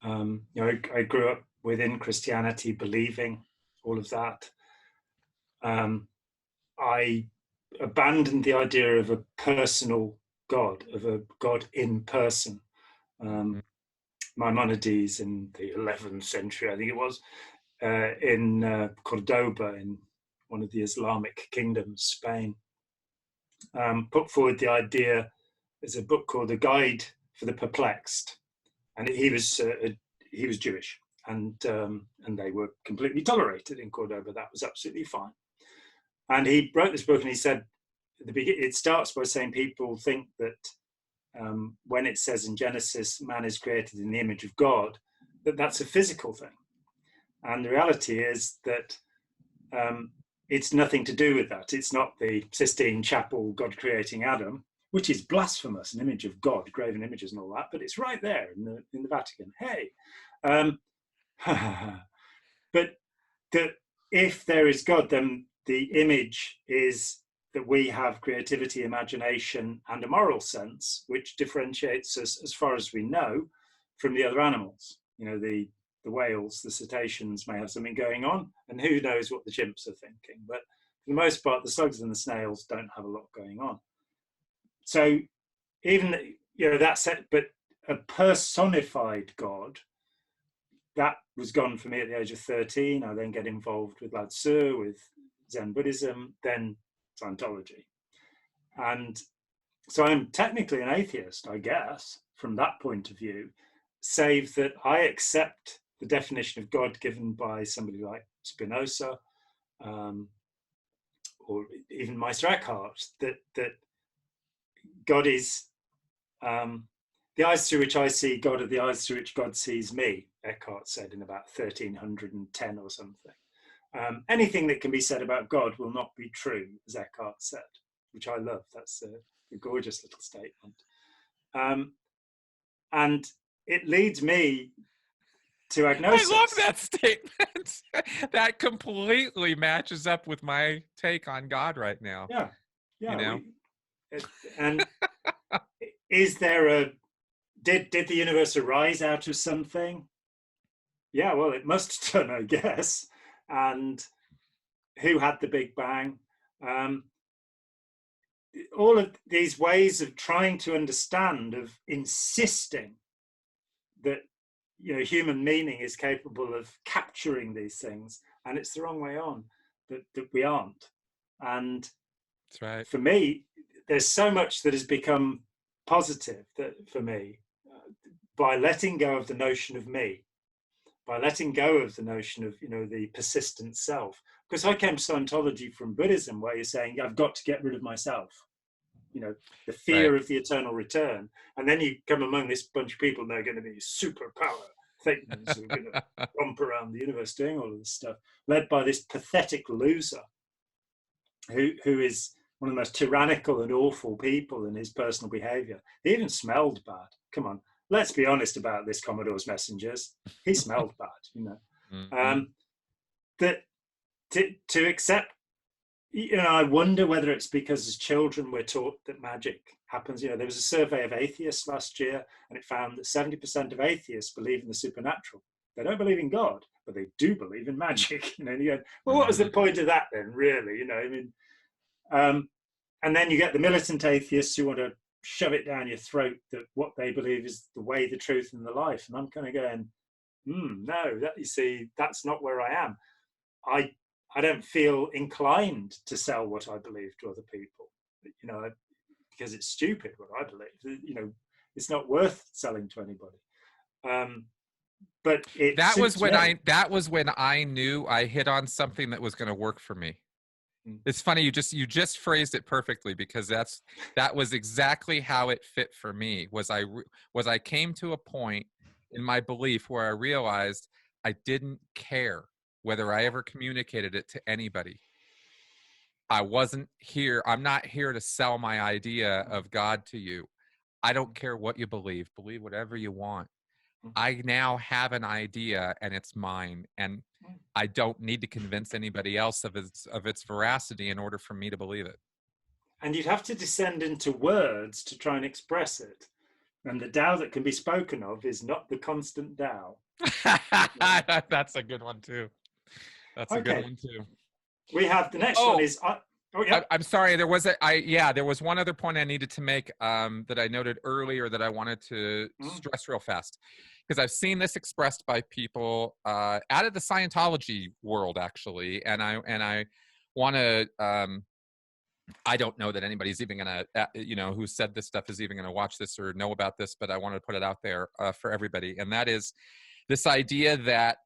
I grew up within Christianity, believing all of that. I abandoned the idea of a personal God, of a God in person. Maimonides in the 11th century, I think it was, in Cordoba, in one of the Islamic kingdoms, Spain, put forward the idea. There's a book called A Guide for the Perplexed, and he was Jewish, and they were completely tolerated in Cordoba. That was absolutely fine. And he wrote this book, and he said, at the beginning, it starts by saying people think that when it says in Genesis, man is created in the image of God, that's a physical thing. And the reality is that it's nothing to do with that. It's not the Sistine Chapel, God creating Adam, which is blasphemous, an image of God, graven images and all that, but it's right there in the Vatican. Hey. But that if there is God, then the image is that we have creativity, imagination, and a moral sense, which differentiates us, as far as we know, from the other animals. The whales, the cetaceans may have something going on, and who knows what the chimps are thinking. But for the most part, the slugs and the snails don't have a lot going on. So even, that's it, but a personified God, that was gone for me at the age of 13. I then get involved with Lao Tzu, with Zen Buddhism, then Scientology. And so I'm technically an atheist, I guess, from that point of view, save that I accept the definition of God given by somebody like Spinoza, or even Meister Eckhart, that God is the eyes through which I see God are the eyes through which God sees me, Eckhart said in about 1310 or something. Anything that can be said about God will not be true, as Eckhart said, which I love. That's a gorgeous little statement. And it leads me to agnosis. I love that statement. That completely matches up with my take on God right now. Yeah. And is there did the universe arise out of something? Yeah, well, it must have done, I guess. And who had the Big Bang? All of these ways of trying to understand, of insisting that human meaning is capable of capturing these things, and it's the wrong way on, that we aren't. And that's right. For me, there's so much that has become positive that for me, by letting go of the notion of me, by letting go of the notion of the persistent self. Because I came to Scientology from Buddhism, where you're saying I've got to get rid of myself, the fear of the eternal return. And then you come among this bunch of people, and they're going to be superpower thetans who are going to romp around the universe doing all of this stuff, led by this pathetic loser who is one of the most tyrannical and awful people in his personal behavior. He even smelled bad. Come on, let's be honest about this Commodore's messengers. He smelled bad, Mm-hmm. That to accept, I wonder whether it's because as children we're taught that magic happens. There was a survey of atheists last year, and it found that 70% of atheists believe in the supernatural. They don't believe in God, but they do believe in magic. Well, what was the point of that then, really? And then you get the militant atheists who want to shove it down your throat that what they believe is the way, the truth, and the life. And I'm kind of going, no, you see, that's not where I am. I don't feel inclined to sell what I believe to other people, because it's stupid what I believe. It's not worth selling to anybody. But that was when I knew I hit on something that was going to work for me. It's funny, you just phrased it perfectly, because that was exactly how it fit for me. Was I came to a point in my belief where I realized I didn't care whether I ever communicated it to anybody. I'm not here to sell my idea of God to you. I don't care what you believe whatever you want. I now have an idea and it's mine, and I don't need to convince anybody else of its veracity in order for me to believe it. And you'd have to descend into words to try and express it. And the Tao that can be spoken of is not the constant Tao. That's a good one too. That's a good one too. We have the next one is. I'm sorry. There was one other point I needed to make that I noted earlier that I wanted to stress real fast, because I've seen this expressed by people out of the Scientology world, actually, and I want to. I don't know that anybody's even going to, who said this stuff is even going to watch this or know about this, but I wanted to put it out there for everybody, and that is this idea that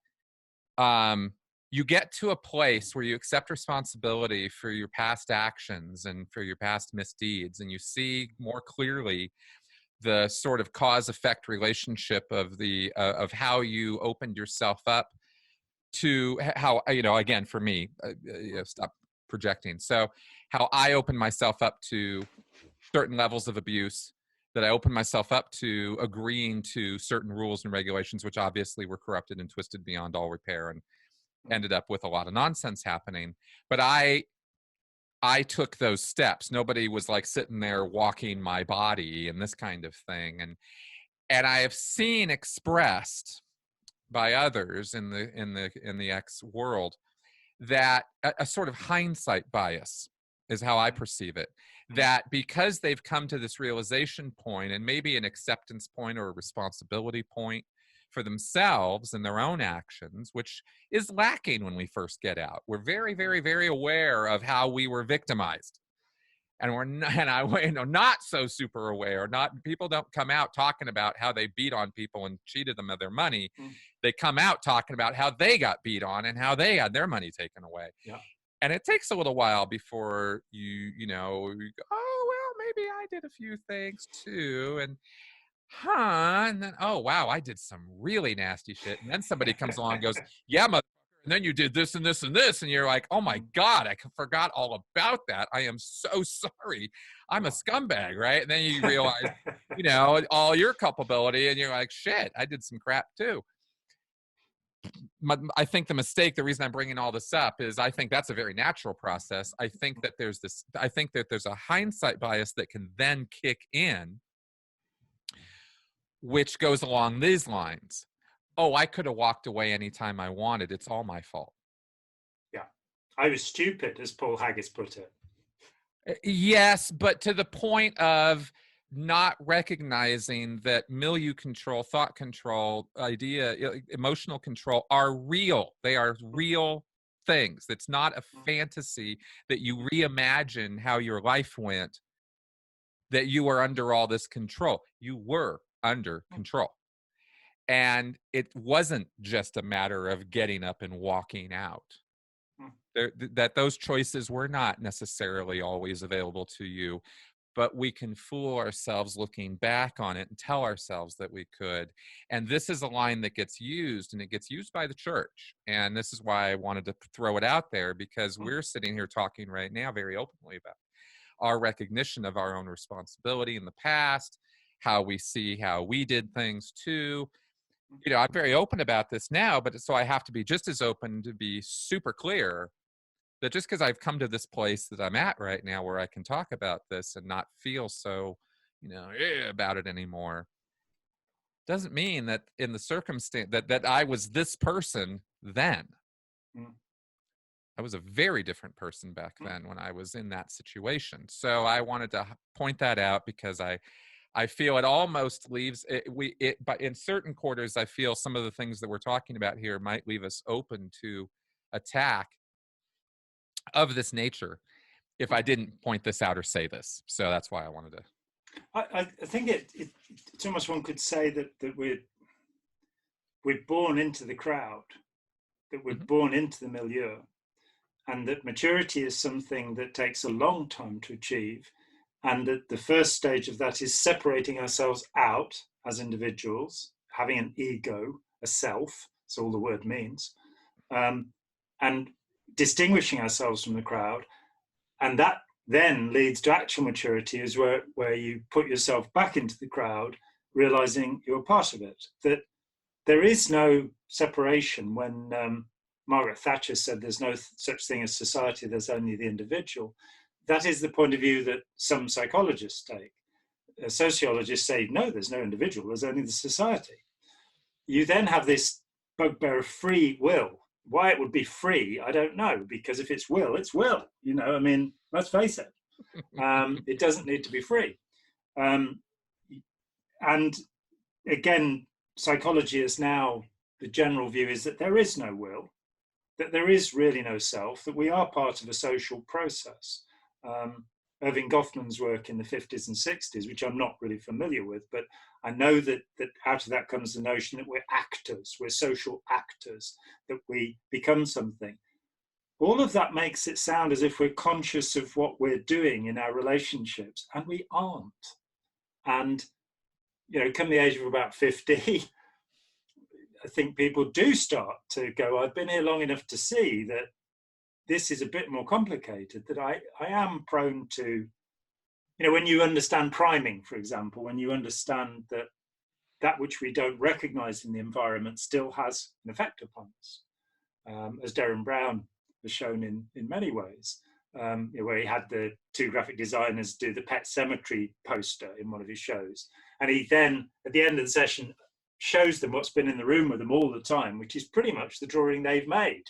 you get to a place where you accept responsibility for your past actions and for your past misdeeds, and you see more clearly the sort of cause-effect relationship of how you opened yourself up to how, again, for me, stop projecting. So how I opened myself up to certain levels of abuse, that I opened myself up to agreeing to certain rules and regulations, which obviously were corrupted and twisted beyond all repair and ended up with a lot of nonsense happening. But I took those steps. Nobody was like sitting there walking my body and this kind of thing. And I have seen expressed by others in the X world that a sort of hindsight bias is how I perceive it. That because they've come to this realization point, and maybe an acceptance point or a responsibility point for themselves and their own actions, which is lacking when we first get out. We're very, very, very aware of how we were victimized. And not so super aware. People don't come out talking about how they beat on people and cheated them of their money. They come out talking about how they got beat on and how they had their money taken away. Yeah. And it takes a little while before you go, oh, well, maybe I did a few things too. And then, oh, wow, I did some really nasty shit. And then somebody comes along and goes, yeah, motherfucker, and then you did this and this and this. And you're like, oh my God, I forgot all about that. I am so sorry. I'm a scumbag, right? And then you realize, all your culpability, and you're like, shit, I did some crap too. I think the reason I'm bringing all this up is I think that's a very natural process. I think that there's a hindsight bias that can then kick in, which goes along these lines. Oh, I could have walked away anytime I wanted. It's all my fault. Yeah. I was stupid, as Paul Haggis put it. Yes, but to the point of not recognizing that milieu control, thought control, emotional control are real. They are real things. It's not a fantasy that you reimagine how your life went, that you were under all this control. You were under control. And it wasn't just a matter of getting up and walking out. That those choices were not necessarily always available to you, but we can fool ourselves looking back on it and tell ourselves that we could. And this is a line that gets used, and it gets used by the church. And this is why I wanted to throw it out there, because we're sitting here talking right now very openly about our recognition of our own responsibility in the past, how we see how we did things too. I'm very open about this now, but so I have to be just as open to be super clear that just because I've come to this place that I'm at right now where I can talk about this and not feel so, about it anymore, doesn't mean that in the circumstance that I was this person then. I was a very different person back then when I was in that situation. So I wanted to point that out, because I feel it almost leaves it, but in certain quarters, I feel some of the things that we're talking about here might leave us open to attack of this nature if I didn't point this out or say this. So that's why I wanted to. I think it's almost, one could say that we're born into the crowd, that we're born into the milieu, and that maturity is something that takes a long time to achieve, and that the first stage of that is separating ourselves out as individuals, having an ego, a self, that's all the word means, and distinguishing ourselves from the crowd. And that then leads to actual maturity, is where you put yourself back into the crowd, realizing you're part of it, that there is no separation. When Margaret Thatcher said there's no such thing as society, there's only the individual, that is the point of view that some psychologists take. Sociologists say, no, there's no individual, there's only the society. You then have this bugbear of free will. Why it would be free, I don't know, because if it's will, it's will. You know, I mean, let's face it. It doesn't need to be free. And again, psychology is now, the general view is that there is no will, that there is really no self, that we are part of a social process. Irving Goffman's work in the 50s and 60s, which I'm not really familiar with, but I know that out of that comes the notion that we're actors, we're social actors, that we become something. All of that makes it sound as if we're conscious of what we're doing in our relationships, and we aren't. And, you know, come the age of about 50, I think people do start to go, I've been here long enough to see that this is a bit more complicated, that I am prone to, you know, when you understand priming, for example, when you understand that which we don't recognize in the environment still has an effect upon us, as Derren Brown has shown in many ways, you know, where he had the two graphic designers do the Pet Cemetery poster in one of his shows. And he then, at the end of the session, shows them what's been in the room with them all the time, which is pretty much the drawing they've made,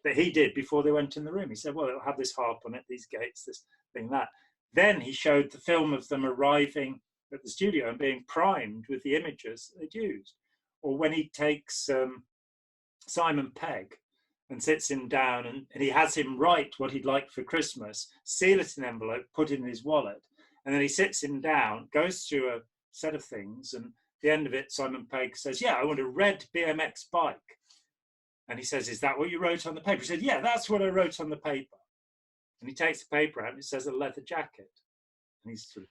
that he did before they went in the room. He said, well, it'll have this harp on it, these gates, this thing, that. Then he showed the film of them arriving at the studio and being primed with the images they'd used. Or when he takes Simon Pegg and sits him down and he has him write what he'd like for Christmas, seal it in an envelope, put it in his wallet, and then he sits him down, goes through a set of things, and at the end of it, Simon Pegg says, yeah, I want a red BMX bike. And he says, is that what you wrote on the paper? He said, yeah, that's what I wrote on the paper. And he takes the paper out and it says a leather jacket. And he's sort of,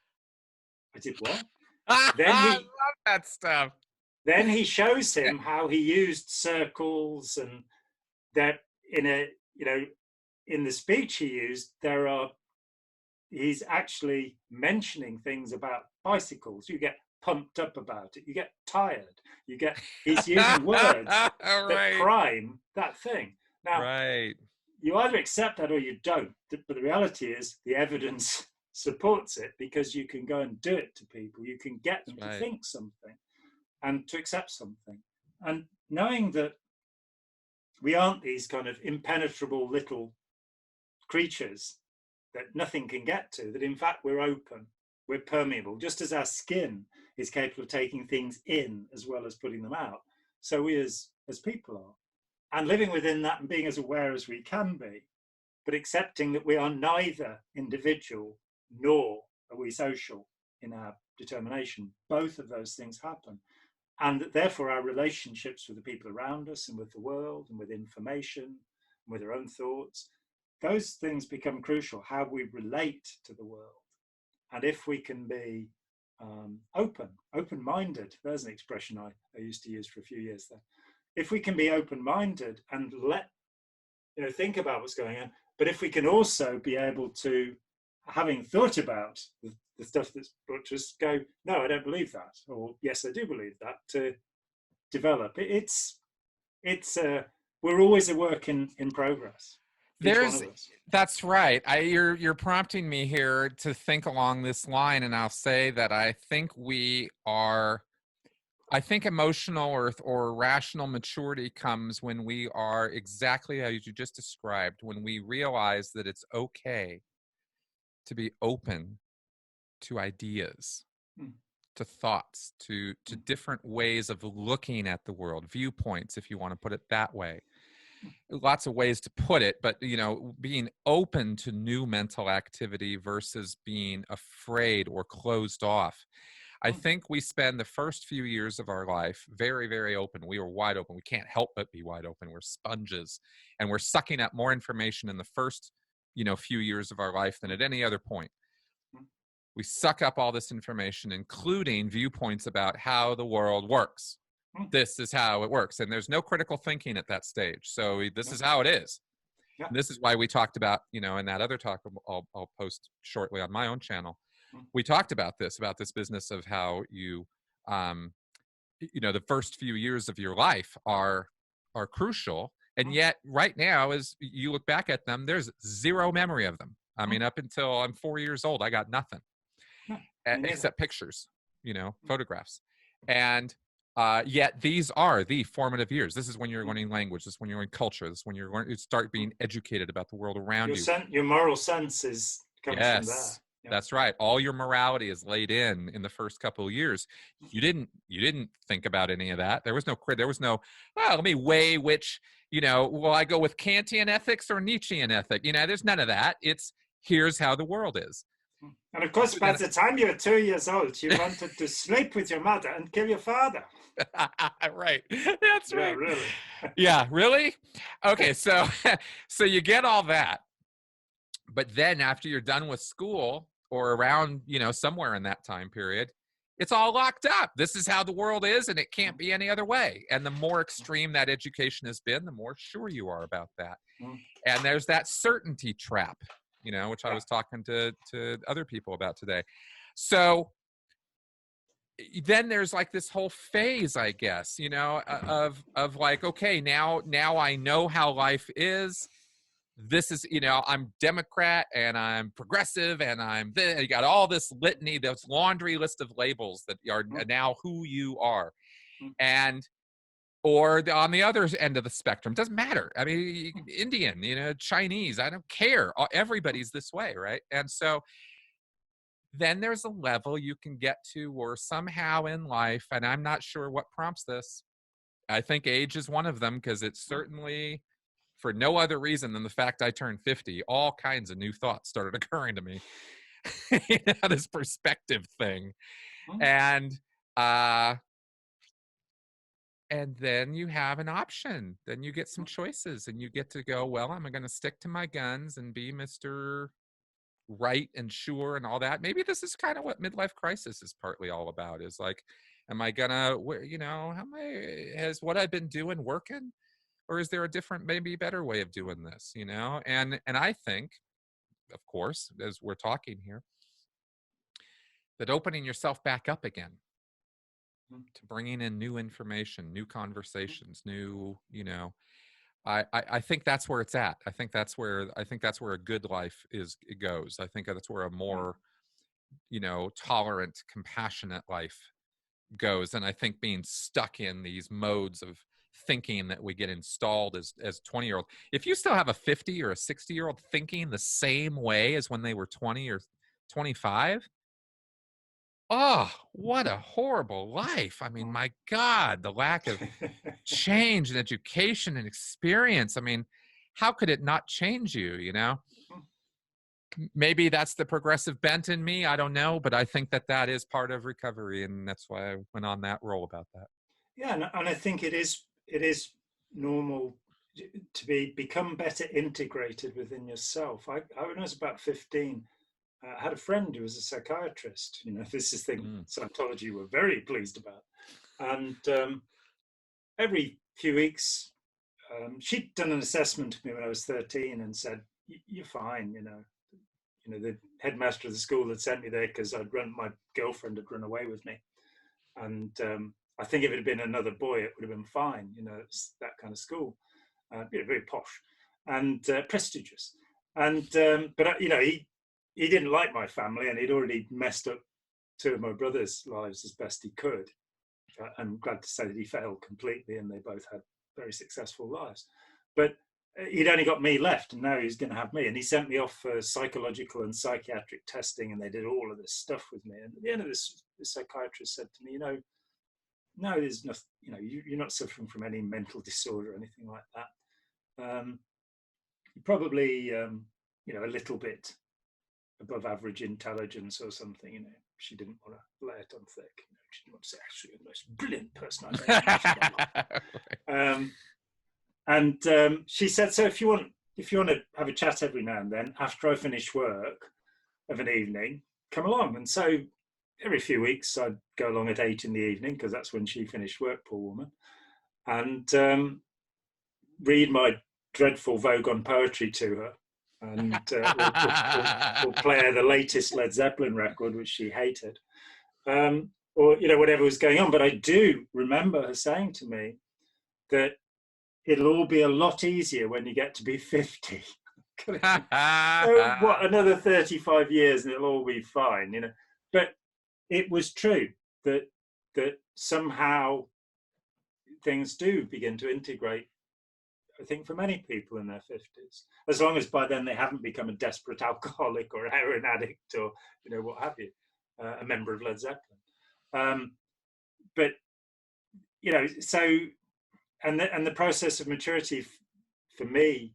I did what? I love that stuff. Then he shows him how he used circles, and that in a, you know, in the speech he used, he's actually mentioning things about bicycles. You get pumped up about it, you get tired, he's using words that prime that thing. Now, you either accept that or you don't, but the reality is the evidence supports it, because you can go and do it to people, you can get them to think something and to accept something. And knowing that we aren't these kind of impenetrable little creatures that nothing can get to, that in fact we're open, we're permeable, just as our skin is capable of taking things in as well as putting them out, so we as people are. And living within that and being as aware as we can be, but accepting that we are neither individual nor are we social in our determination. Both of those things happen. And that therefore our relationships with the people around us and with the world and with information and with our own thoughts, those things become crucial, how we relate to the world. And if we can be open-minded, there's an expression I used to use for a few years there. If we can be open-minded and think about what's going on, but if we can also be able to, having thought about the stuff that's brought to us, go, no, I don't believe that, or yes, I do believe that, to develop. We're always a work in progress. That's right. You're prompting me here to think along this line, and I'll say that I think emotional or rational maturity comes when we are exactly as you just described, when we realize that it's okay to be open to ideas, to thoughts, to different ways of looking at the world, viewpoints, if you want to put it that way. Lots of ways to put it, but being open to new mental activity versus being afraid or closed off. I think we spend the first few years of our life very, very open. We are wide open. We can't help but be wide open. We're sponges, and we're sucking up more information in the first, few years of our life than at any other point. We suck up all this information, including viewpoints about how the world works. This is how it works. And there's no critical thinking at that stage. So this is how it is. Yeah. This is why we talked about, in that other talk I'll post shortly on my own channel. We talked about this business of how you, the first few years of your life are crucial. And yet right now, as you look back at them, there's zero memory of them. I mean, up until I'm 4 years old, I got nothing except pictures, photographs. And yet these are the formative years. This is when you're learning language. This is when you're learning culture. This is when you're going to start being educated about the world around you. Your moral sense comes from there. Yeah. That's right. All your morality is laid in the first couple of years. You didn't think about any of that. There was no, well, let me weigh which, will I go with Kantian ethics or Nietzschean ethic? There's none of that. It's here's how the world is. And of course, by the time you were 2 years old, you wanted to sleep with your mother and kill your father. Right. That's right. Yeah, really. Yeah, really? Okay, so you get all that. But then after you're done with school or around, somewhere in that time period, it's all locked up. This is how the world is, and it can't be any other way. And the more extreme that education has been, the more sure you are about that. And there's that certainty trap, which I was talking to other people about today. So then there's like this whole phase, I guess, of like, okay, now I know how life is. This is, I'm Democrat and I'm progressive and I'm this. You got all this litany, this laundry list of labels that are now who you are. And, or on the other end of the spectrum, doesn't matter. I mean, Indian, Chinese, I don't care. Everybody's this way, right? And so then there's a level you can get to where somehow in life, and I'm not sure what prompts this. I think age is one of them, because it's certainly, for no other reason than the fact I turned 50, all kinds of new thoughts started occurring to me. This perspective thing. And then you have an option. Then you get some choices, and you get to go, well, am I going to stick to my guns and be Mr. Right and sure and all that? Maybe this is kind of what midlife crisis is partly all about, is like, am I gonna, has what I've been doing working? Or is there a different, maybe better way of doing this, And I think, of course, as we're talking here, that opening yourself back up again to bringing in new information, new conversations, new, I think that's where it's at. I think that's where a good life goes. I think that's where a more, tolerant, compassionate life goes. And I think being stuck in these modes of thinking that we get installed as 20-year-old, if you still have a 50 or a 60-year-old thinking the same way as when they were 20 or 25, oh, what a horrible life. I mean, my God, the lack of change and education and experience. I mean, how could it not change you, Maybe that's the progressive bent in me. I don't know, but I think that is part of recovery, and that's why I went on that roll about that. Yeah, and I think it is normal to become better integrated within yourself. When I was about 15, I had a friend who was a psychiatrist. This is the thing Scientology were very pleased about. And every few weeks, she'd done an assessment of me when I was 13 and said, "You're fine." The headmaster of the school had sent me there because my girlfriend had run away with me, and I think if it had been another boy, it would have been fine. It's that kind of school, very posh and prestigious. And but he didn't like my family, and he'd already messed up two of my brothers' lives as best he could. I'm glad to say that he failed completely, and they both had very successful lives. But he'd only got me left, and now he's going to have me. And he sent me off for psychological and psychiatric testing, and they did all of this stuff with me. And at the end of this, the psychiatrist said to me, no, there's nothing, you're not suffering from any mental disorder or anything like that. You're probably, a little bit above average intelligence or something, she didn't want to lay it on thick. You know, she didn't want to say, actually, you're the most brilliant person I've ever met. She said, so if you want to have a chat every now and then after I finish work of an evening, come along. And so every few weeks I'd go along at 8 in the evening, because that's when she finished work, poor woman, and read my dreadful Vogon poetry to her, and or play her the latest Led Zeppelin record, which she hated, or whatever was going on. But I do remember her saying to me that it'll all be a lot easier when you get to be 50. What, another 35 years and it'll all be fine, But it was true that somehow things do begin to integrate, I think, for many people in their 50s, as long as by then they haven't become a desperate alcoholic or a heroin addict or what have you, a member of Led Zeppelin. But so and the process of maturity for me,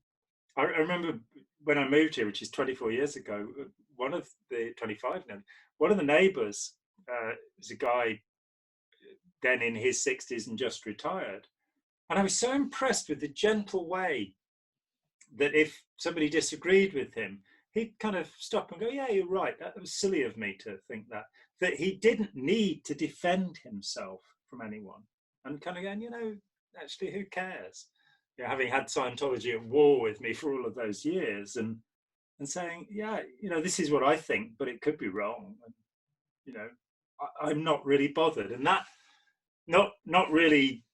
I remember when I moved here, which is 24 years ago, one of the 25 now, one of the neighbours was a guy then in his 60s and just retired. And I was so impressed with the gentle way that if somebody disagreed with him, he'd kind of stop and go, yeah, you're right. That was silly of me to think that he didn't need to defend himself from anyone, and kind of going, actually, who cares? Having had Scientology at war with me for all of those years, and saying, yeah, this is what I think, but it could be wrong. And, I'm not really bothered. And that, not really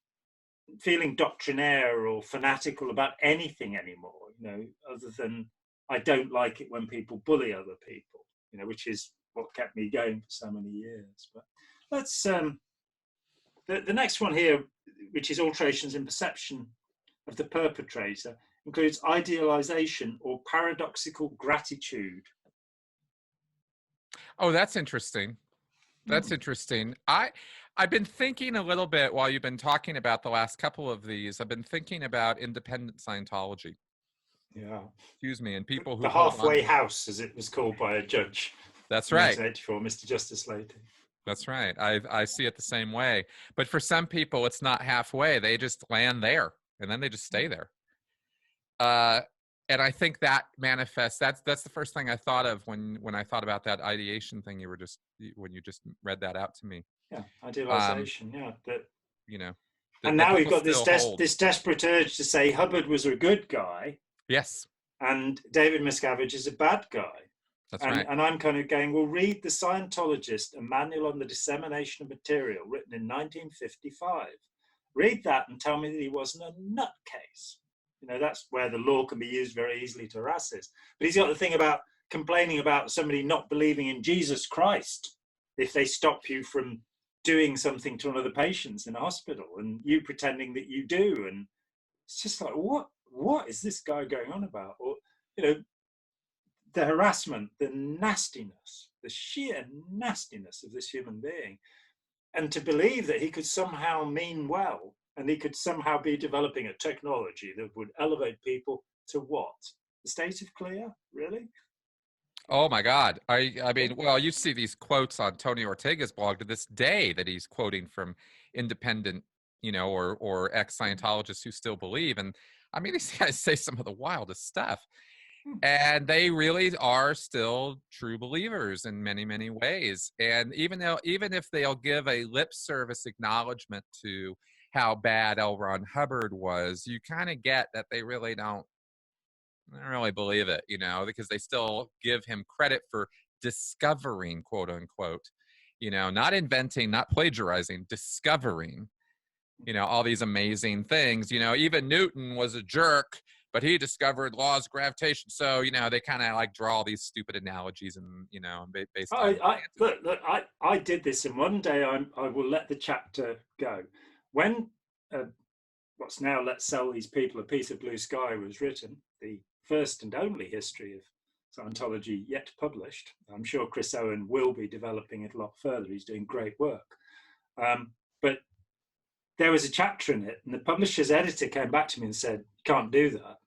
feeling doctrinaire or fanatical about anything anymore, other than I don't like it when people bully other people, which is what kept me going for so many years. But let's, the next one here, which is alterations in perception of the perpetrator, includes idealization or paradoxical gratitude. Oh, that's interesting. That's interesting. I've been thinking a little bit while you've been talking about the last couple of these. I've been thinking about independent Scientology. Yeah. Excuse me. And people who the halfway house, as it was called by a judge. That's right. 1984, Mr. Justice Slayton. That's right. I see it the same way. But for some people, it's not halfway. They just land there, and then they just stay there. And I think that manifests. That's the first thing I thought of when I thought about that ideation thing. When you just read that out to me. Yeah, idealization. That and now we've got this desperate urge to say Hubbard was a good guy. Yes. And David Miscavige is a bad guy. That's right. And I'm kind of going, well, read The Scientologist, a manual on the dissemination of material, written in 1955. Read that and tell me that he wasn't a nutcase. That's where the law can be used very easily to harass us. But he's got the thing about complaining about somebody not believing in Jesus Christ if they stop you from doing something to one of the patients in a hospital, and you pretending that you do. And it's just like, what is this guy going on about? Or, the harassment, the nastiness, the sheer nastiness of this human being. And to believe that he could somehow mean well, and he could somehow be developing a technology that would elevate people to what? The state of clear? Really? Oh my God. I mean, well, you see these quotes on Tony Ortega's blog to this day that he's quoting from independent, or ex-Scientologists who still believe. And I mean, these guys say some of the wildest stuff. And they really are still true believers in many, many ways. And even if they'll give a lip service acknowledgement to how bad L. Ron Hubbard was, you kind of get that they really don't really believe it, because they still give him credit for discovering, quote unquote, not inventing, not plagiarizing, discovering, all these amazing things. Even Newton was a jerk, but he discovered laws of gravitation. So, they kind of like draw all these stupid analogies and, based on. Look, I did this, and one day I will let the chapter go. When what's now Let's Sell These People a Piece of Blue Sky was written, the first and only history of Scientology yet published. I'm sure Chris Owen will be developing it a lot further. He's doing great work. But there was a chapter in it, and the publisher's editor came back to me and said, "You can't do that."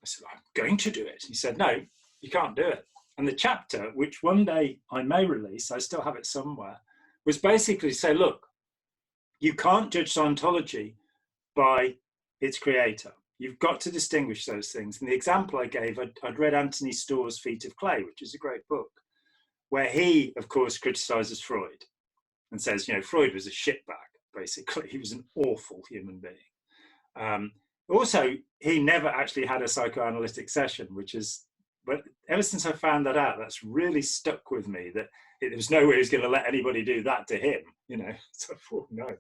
I said, "I'm going to do it." He said, "No, you can't do it." And the chapter, which one day I may release, I still have it somewhere, was basically say, look, you can't judge Scientology by its creator. You've got to distinguish those things. And the example I gave, I'd read Anthony Storr's Feet of Clay, which is a great book, where he, of course, criticizes Freud and says, Freud was a shitbag, basically. He was an awful human being. Also, he never actually had a psychoanalytic session, but ever since I found that out, that's really stuck with me, that there was no way he was going to let anybody do that to him, So I thought, no.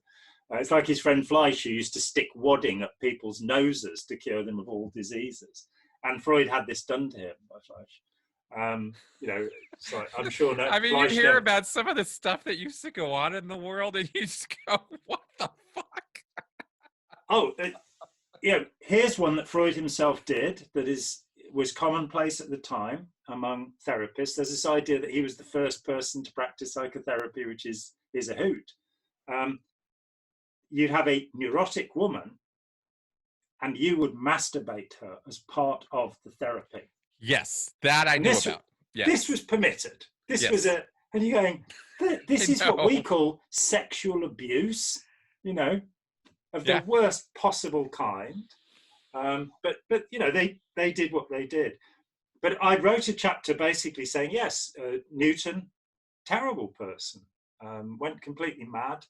It's like his friend Fleisch, who used to stick wadding up people's noses to cure them of all diseases. And Freud had this done to him by Fleisch. So I'm sure. No, I mean, Fleisch you hear about some of the stuff that used to go on in the world, and you just go, "What the fuck?" Oh, here's one that Freud himself did that was commonplace at the time among therapists. There's this idea that he was the first person to practice psychotherapy, which is a hoot. You'd have a neurotic woman, and you would masturbate her as part of the therapy. Yes, that I knew about. Yes. This was permitted. This was and you're going, this is what we call sexual abuse, of the worst possible kind. But they did what they did. But I wrote a chapter basically saying, yes, Newton, terrible person, went completely mad.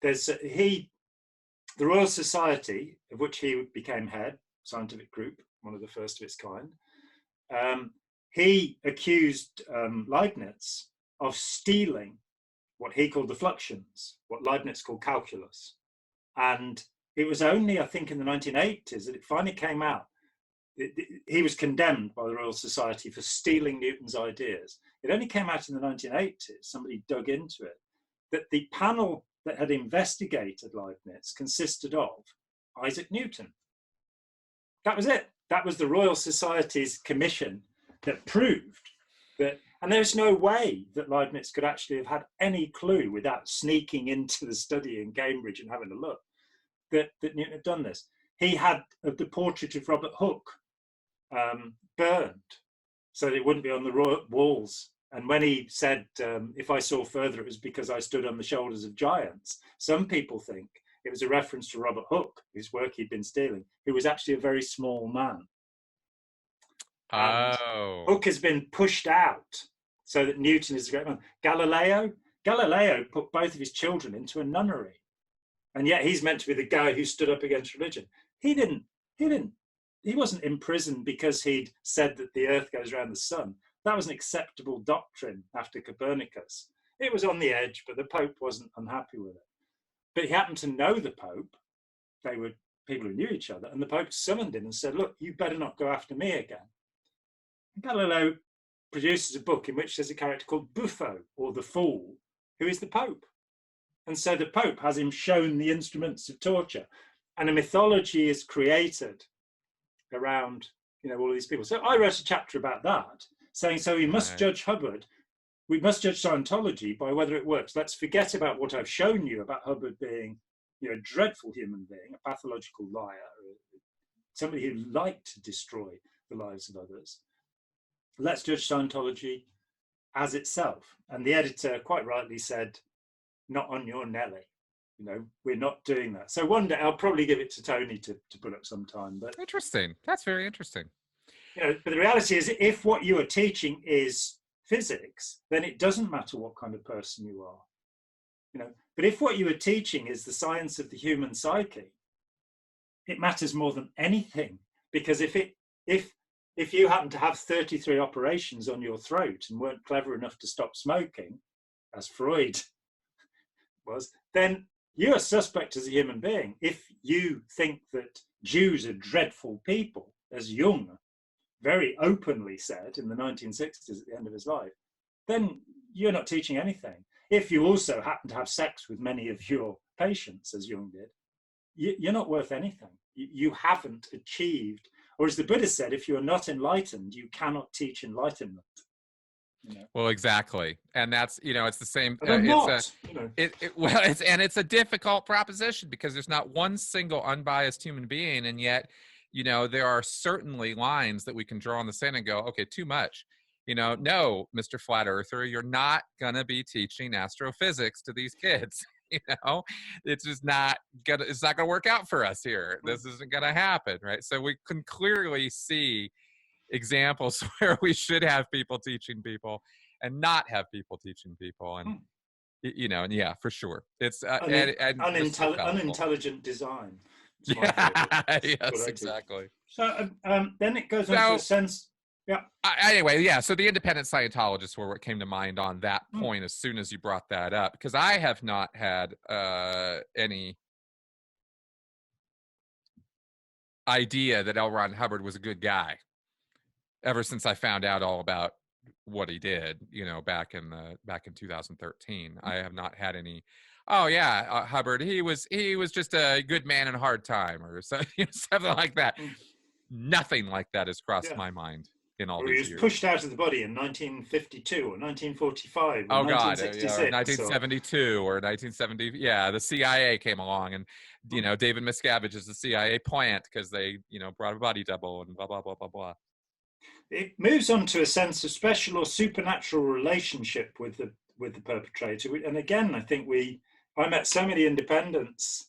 The Royal Society, of which he became head, scientific group, one of the first of its kind, he accused Leibniz of stealing what he called the fluxions, what Leibniz called calculus. And it was only, I think, in the 1980s that it finally came out. He was condemned by the Royal Society for stealing Newton's ideas. It only came out in the 1980s, somebody dug into it, that the panel that had investigated Leibniz consisted of Isaac Newton. That was it. That was the Royal Society's commission that proved that, and there's no way that Leibniz could actually have had any clue without sneaking into the study in Cambridge and having a look, that Newton had done this. He had the portrait of Robert Hooke burned so that it wouldn't be on the walls. And when he said, if I saw further, it was because I stood on the shoulders of giants, some people think it was a reference to Robert Hooke, whose work he'd been stealing, who was actually a very small man. And Hooke has been pushed out so that Newton is a great man. Galileo put both of his children into a nunnery. And yet he's meant to be the guy who stood up against religion. He wasn't imprisoned because he'd said that the earth goes around the sun. That was an acceptable doctrine after Copernicus. It was on the edge, but the Pope wasn't unhappy with it. But he happened to know the Pope. They were people who knew each other. And the Pope summoned him and said, look, you better not go after me again. And Galileo produces a book in which there's a character called Buffo, or the Fool, who is the Pope. And so the Pope has him shown the instruments of torture. And a mythology is created around, all of these people. So I wrote a chapter about that, saying, so we must judge Hubbard, we must judge Scientology by whether it works. Let's forget about what I've shown you about Hubbard being, a dreadful human being, a pathological liar, somebody who liked to destroy the lives of others. Let's judge Scientology as itself. And the editor quite rightly said, not on your Nelly. We're not doing that. So one day I'll probably give it to Tony to put up sometime. But interesting. That's very interesting. But the reality is, if what you are teaching is physics, then it doesn't matter what kind of person you are. But if what you are teaching is the science of the human psyche, it matters more than anything. Because if you happen to have 33 operations on your throat and weren't clever enough to stop smoking, as Freud was, then you're suspect as a human being. If you think that Jews are dreadful people, as Jung very openly said in the 1960s at the end of his life, then you're not teaching anything. If you also happen to have sex with many of your patients, as Jung did, you're not worth anything. You haven't achieved, or as the Buddha said, if you are not enlightened, you cannot teach enlightenment. Well, exactly, and that's it's the same. It's a difficult proposition because there's not one single unbiased human being, and yet you know, there are certainly lines that we can draw in the sand and go, okay, too much. You know, no, Mr. Flat Earther, you're not going to be teaching astrophysics to these kids. You know, it's just not gonna, it's not gonna work out for us here. This isn't gonna happen, right? So we can clearly see examples where we should have people teaching people and not have people teaching people. And you know, and yeah, for sure, it's unintelligent design. It's my yeah, yes, exactly. So then it goes on to a sense. Yeah. Anyway, yeah. So the independent Scientologists were what came to mind on that point as soon as you brought that up, because I have not had any idea that L. Ron Hubbard was a good guy ever since I found out all about what he did. You know, back in 2013, I have not had any. Oh yeah, Hubbard. He was just a good man in a hard time, or something, something like that. Nothing like that has crossed my mind. In all he was years. Pushed out of the body in 1952 or 1945 or 1966. 1972 or 1970. Yeah, the CIA came along, and you know, David Miscavige is the CIA plant because they, you know, brought a body double and blah blah blah blah blah. It moves on to a sense of special or supernatural relationship with the perpetrator, and again, I think I met so many independents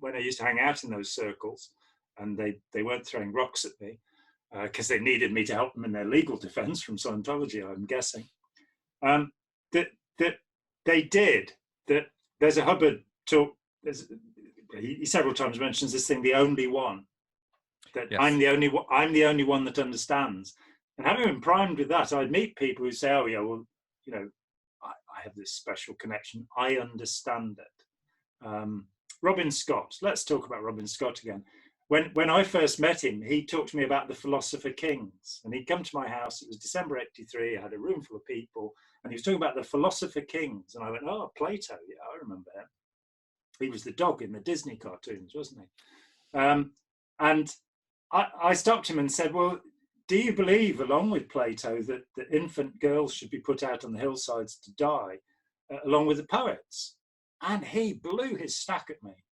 when I used to hang out in those circles, and they weren't throwing rocks at me. Because they needed me to help them in their legal defense from Scientology, I'm guessing. That they did. That there's a Hubbard talk. He several times mentions this thing, the only one. That yes. I'm the only one that understands. And having been primed with that, I'd meet people who say, "Oh yeah, well, you know, I have this special connection. I understand it." Robin Scott. Let's talk about Robin Scott again. When I first met him, he talked to me about the philosopher kings, and he'd come to my house. It was December '83. I had a room full of people, and he was talking about the philosopher kings. And I went, "Oh, Plato, yeah, I remember him. He was the dog in the Disney cartoons, wasn't he?" And I stopped him and said, "Well, do you believe, along with Plato, that infant girls should be put out on the hillsides to die, along with the poets?" And he blew his stack at me.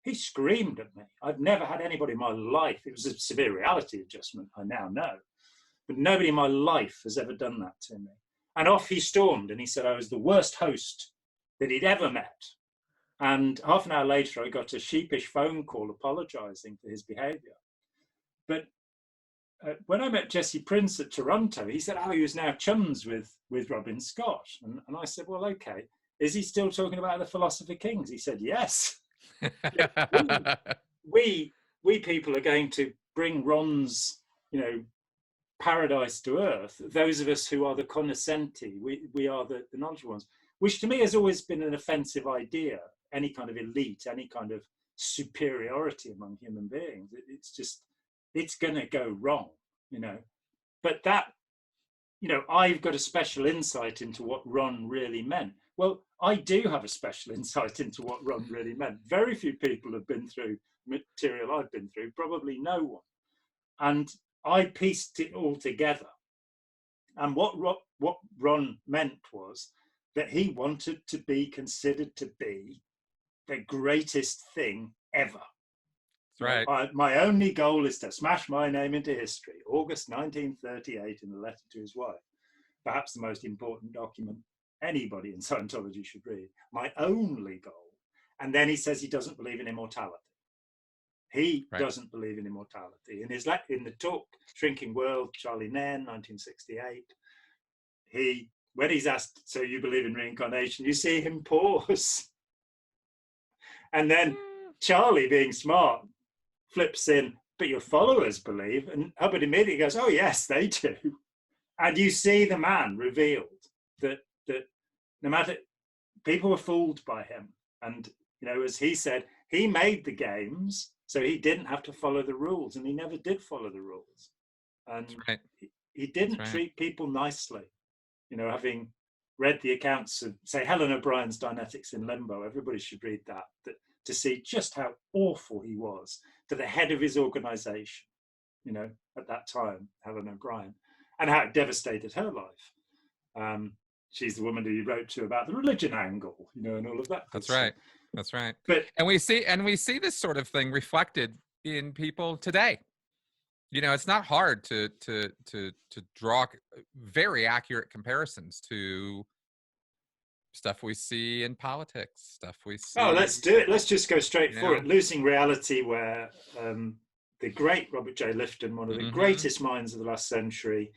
He screamed at me. I've never had anybody in my life. It was a severe reality adjustment, I now know. But nobody in my life has ever done that to me. And off he stormed, and he said I was the worst host that he'd ever met. And half an hour later, I got a sheepish phone call apologizing for his behavior. But when I met Jesse Prince at Toronto, he said, "Oh, he was now chums with Robin Scott." And I said, "Well, okay. Is he still talking about the philosopher kings?" He said, "Yes." we people are going to bring Ron's, you know, paradise to earth. Those of us who are the cognoscenti, we are the knowledgeable ones, which to me has always been an offensive idea. Any kind of elite, any kind of superiority among human beings, it's going to go wrong, you know. But that, you know, I've got a special insight into what Ron really meant. Well, I do have a special insight into what Ron really meant. Very few people have been through material I've been through, probably no one. And I pieced it all together. And what Ron meant was that he wanted to be considered to be the greatest thing ever. That's right. My only goal is to smash my name into history. August 1938 in a letter to his wife. Perhaps the most important document anybody in Scientology should read. My only goal. And then he says he doesn't believe in immortality. He doesn't believe in immortality. In the talk, Shrinking World, Charlie Nairn, 1968, when he's asked, "So you believe in reincarnation?" you see him pause. And then Charlie, being smart, flips in, "But your followers believe." And Hubbard immediately goes, "Oh yes, they do." And you see the man revealed that no matter, people were fooled by him. And, you know, as he said, he made the games, so he didn't have to follow the rules, and he never did follow the rules. And he didn't treat people nicely. You know, having read the accounts of, say, Helen O'Brien's Dianetics in Limbo, everybody should read that to see just how awful he was to the head of his organization, you know, at that time, Helen O'Brien, and how it devastated her life. She's the woman who you wrote to about the religion angle, you know, and all of that. That's right. That's right. And we see this sort of thing reflected in people today. You know, it's not hard to draw very accurate comparisons to stuff we see in politics, stuff we see. Oh, let's do it. Let's just go straight for it. know? Losing Reality, where the great Robert J. Lifton, one of the greatest minds of the last century,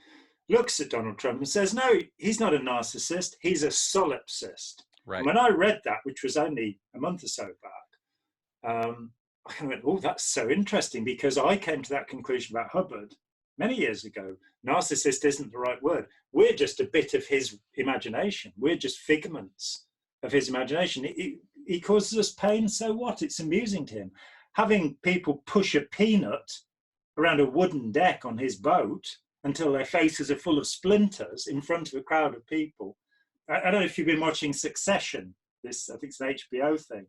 looks at Donald Trump and says, no, he's not a narcissist, he's a solipsist. Right. And when I read that, which was only a month or so back, I kind of went, oh, that's so interesting, because I came to that conclusion about Hubbard many years ago. Narcissist isn't the right word. We're just a bit of his imagination. We're just figments of his imagination. He causes us pain, so what? It's amusing to him. Having people push a peanut around a wooden deck on his boat until their faces are full of splinters in front of a crowd of people. I don't know if you've been watching Succession. This, I think it's an HBO thing.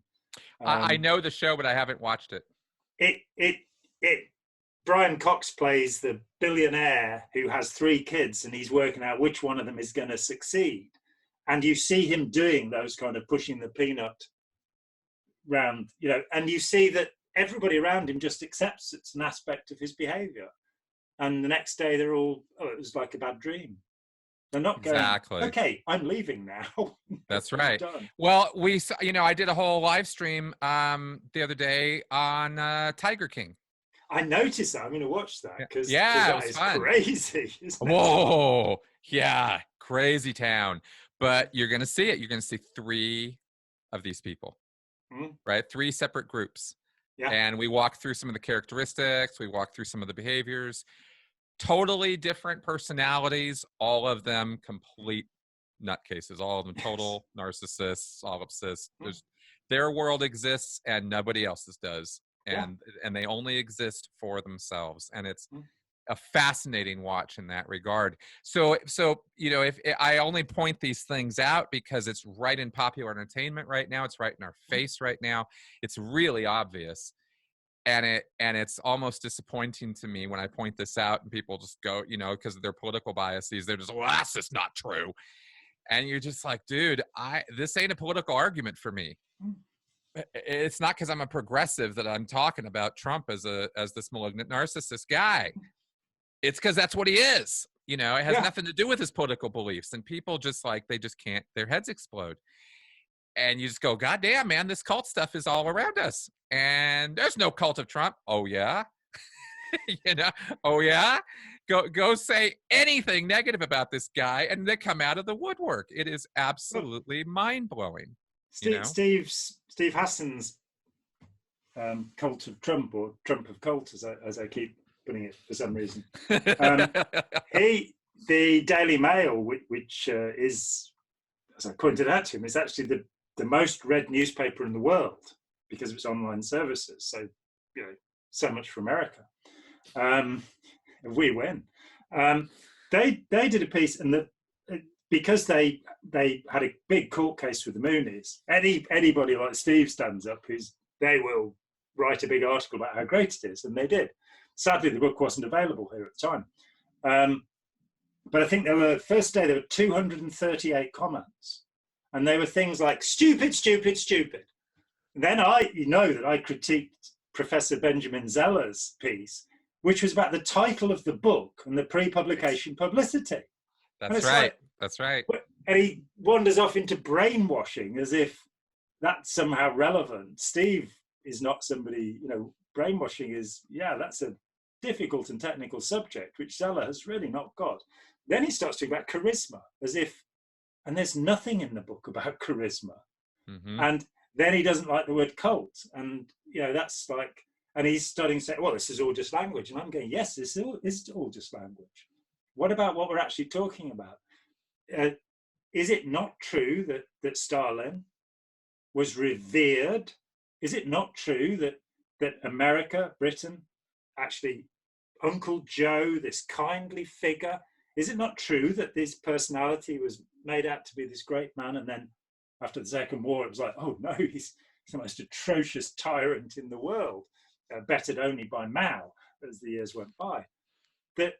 I know the show, but I haven't watched it. Brian Cox plays the billionaire who has 3 kids, and he's working out which one of them is going to succeed. And you see him doing those kind of pushing the peanut round, you know, and you see that everybody around him just accepts it's an aspect of his behavior. And the next day they're all, oh, it was like a bad dream. They're not going, okay, I'm leaving now. That's right. Well, I did a whole live stream the other day on Tiger King. I noticed that. I'm going to watch that because that is fun. Crazy. Whoa, yeah, crazy town. But you're going to see it. You're going to see 3 of these people, right? 3 separate groups. Yeah. And we walk through some of the characteristics. We walk through some of the behaviors. Totally different personalities, all of them complete nutcases, all of them total narcissists, solipsists. Their world exists and nobody else's does. And they only exist for themselves. And it's a fascinating watch in that regard. So if I only point these things out because it's right in popular entertainment right now, it's right in our face right now. It's really obvious. And it's almost disappointing to me when I point this out and people just go, because of their political biases, they're just, well, that's just not true. And you're just like, dude, this ain't a political argument for me. It's not because I'm a progressive that I'm talking about Trump as this malignant narcissist guy. It's because that's what he is. It has nothing to do with his political beliefs. And people just they just can't, their heads explode. And you just go, God damn, man, this cult stuff is all around us. And there's no cult of Trump. Oh, yeah. Oh, yeah. Go say anything negative about this guy, and they come out of the woodwork. It is absolutely mind-blowing. Steve Hassan's cult of Trump, or Trump of cult, as I keep putting it for some reason. The Daily Mail, which is, as I pointed out to him, is actually the most read newspaper in the world because of its online services. So, so much for America. We win. They did a piece, and because they had a big court case with the Moonies. Anybody like Steve stands up, they will write a big article about how great it is, and they did. Sadly, the book wasn't available here at the time. But I think first day there were 238 comments. And they were things like, stupid, stupid, stupid. And then I critiqued Professor Benjamin Zeller's piece, which was about the title of the book and the pre-publication publicity. That's right. That's right. And he wanders off into brainwashing as if that's somehow relevant. Steve is not somebody, brainwashing is, that's a difficult and technical subject, which Zeller has really not got. Then he starts talking about charisma as if, and there's nothing in the book about charisma. Mm-hmm. And then he doesn't like the word cult. And, that's like, and he's starting to say, well, this is all just language. And I'm going, yes, this is all just language. What about what we're actually talking about? Is it not true that Stalin was revered? Is it not true that America, Britain, actually, Uncle Joe, this kindly figure, is it not true that this personality was made out to be this great man, and then after the Second War, it was like, oh no, he's the most atrocious tyrant in the world, bettered only by Mao as the years went by. That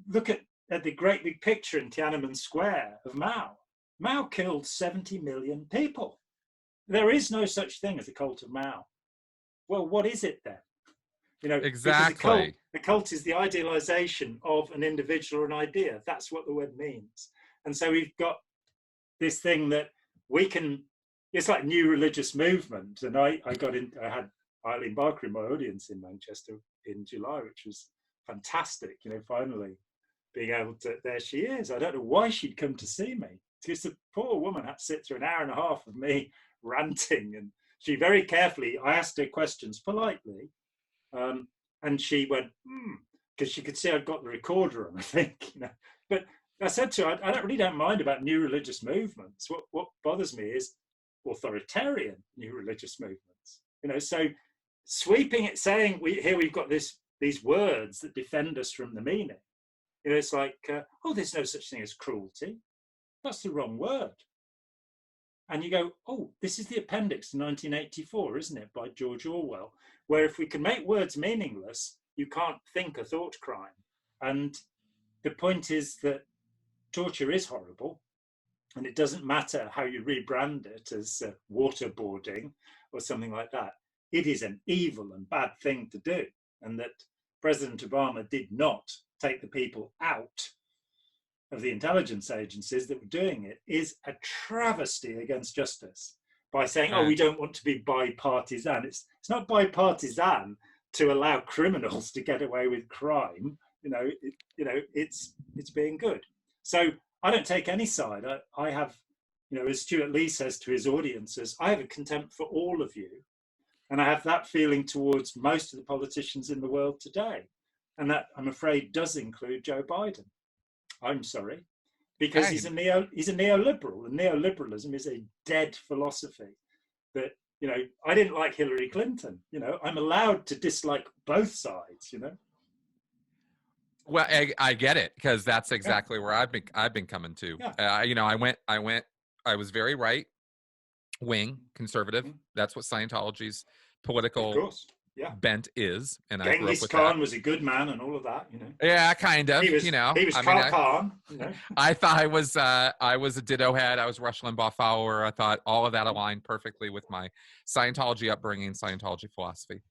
look at the great big picture in Tiananmen Square of Mao. Mao killed 70 million people. There is no such thing as a cult of Mao. Well, what is it then? You know, Exactly. because a cult is the idealization of an individual or an idea. That's what the word means. And so we've got this thing that we can, it's like new religious movement. And I had Eileen Barker in my audience in Manchester in July, which was fantastic, you know, finally being able to, there she is. I don't know why she'd come to see me. Because the poor woman had to sit through an hour and a half of me ranting. And she very carefully, I asked her questions politely. And she went, because she could see I'd got the recorder on, I think, you know. But I said to her, I don't mind about new religious movements. What bothers me is authoritarian new religious movements. You know, so sweeping it, saying we've got these words that defend us from the meaning. You know, it's like, there's no such thing as cruelty. That's the wrong word. And you go, this is the appendix to 1984, isn't it, by George Orwell, where if we can make words meaningless, you can't think a thought crime. And the point is that torture is horrible, and it doesn't matter how you rebrand it as waterboarding or something like that. It is an evil and bad thing to do, and that President Obama did not take the people out of the intelligence agencies that were doing it is a travesty against justice by saying, we don't want to be bipartisan. It's not bipartisan to allow criminals to get away with crime. It's being good. So I don't take any side. I have, as Stuart Lee says to his audiences, I have a contempt for all of you. And I have that feeling towards most of the politicians in the world today. And that, I'm afraid, does include Joe Biden. I'm sorry, because he's a neoliberal, and neoliberalism is a dead philosophy. That, I didn't like Hillary Clinton. I'm allowed to dislike both sides. Well, I get it, because that's exactly where I've been coming to. Yeah. I was very right wing conservative. That's what Scientology's political bent is, and I grew up with Khan that. Was a good man and all of that, Yeah, kind of. He was Khan. I thought I was a ditto head. I was Rush Limbaugh follower. I thought all of that aligned perfectly with my Scientology upbringing, Scientology philosophy.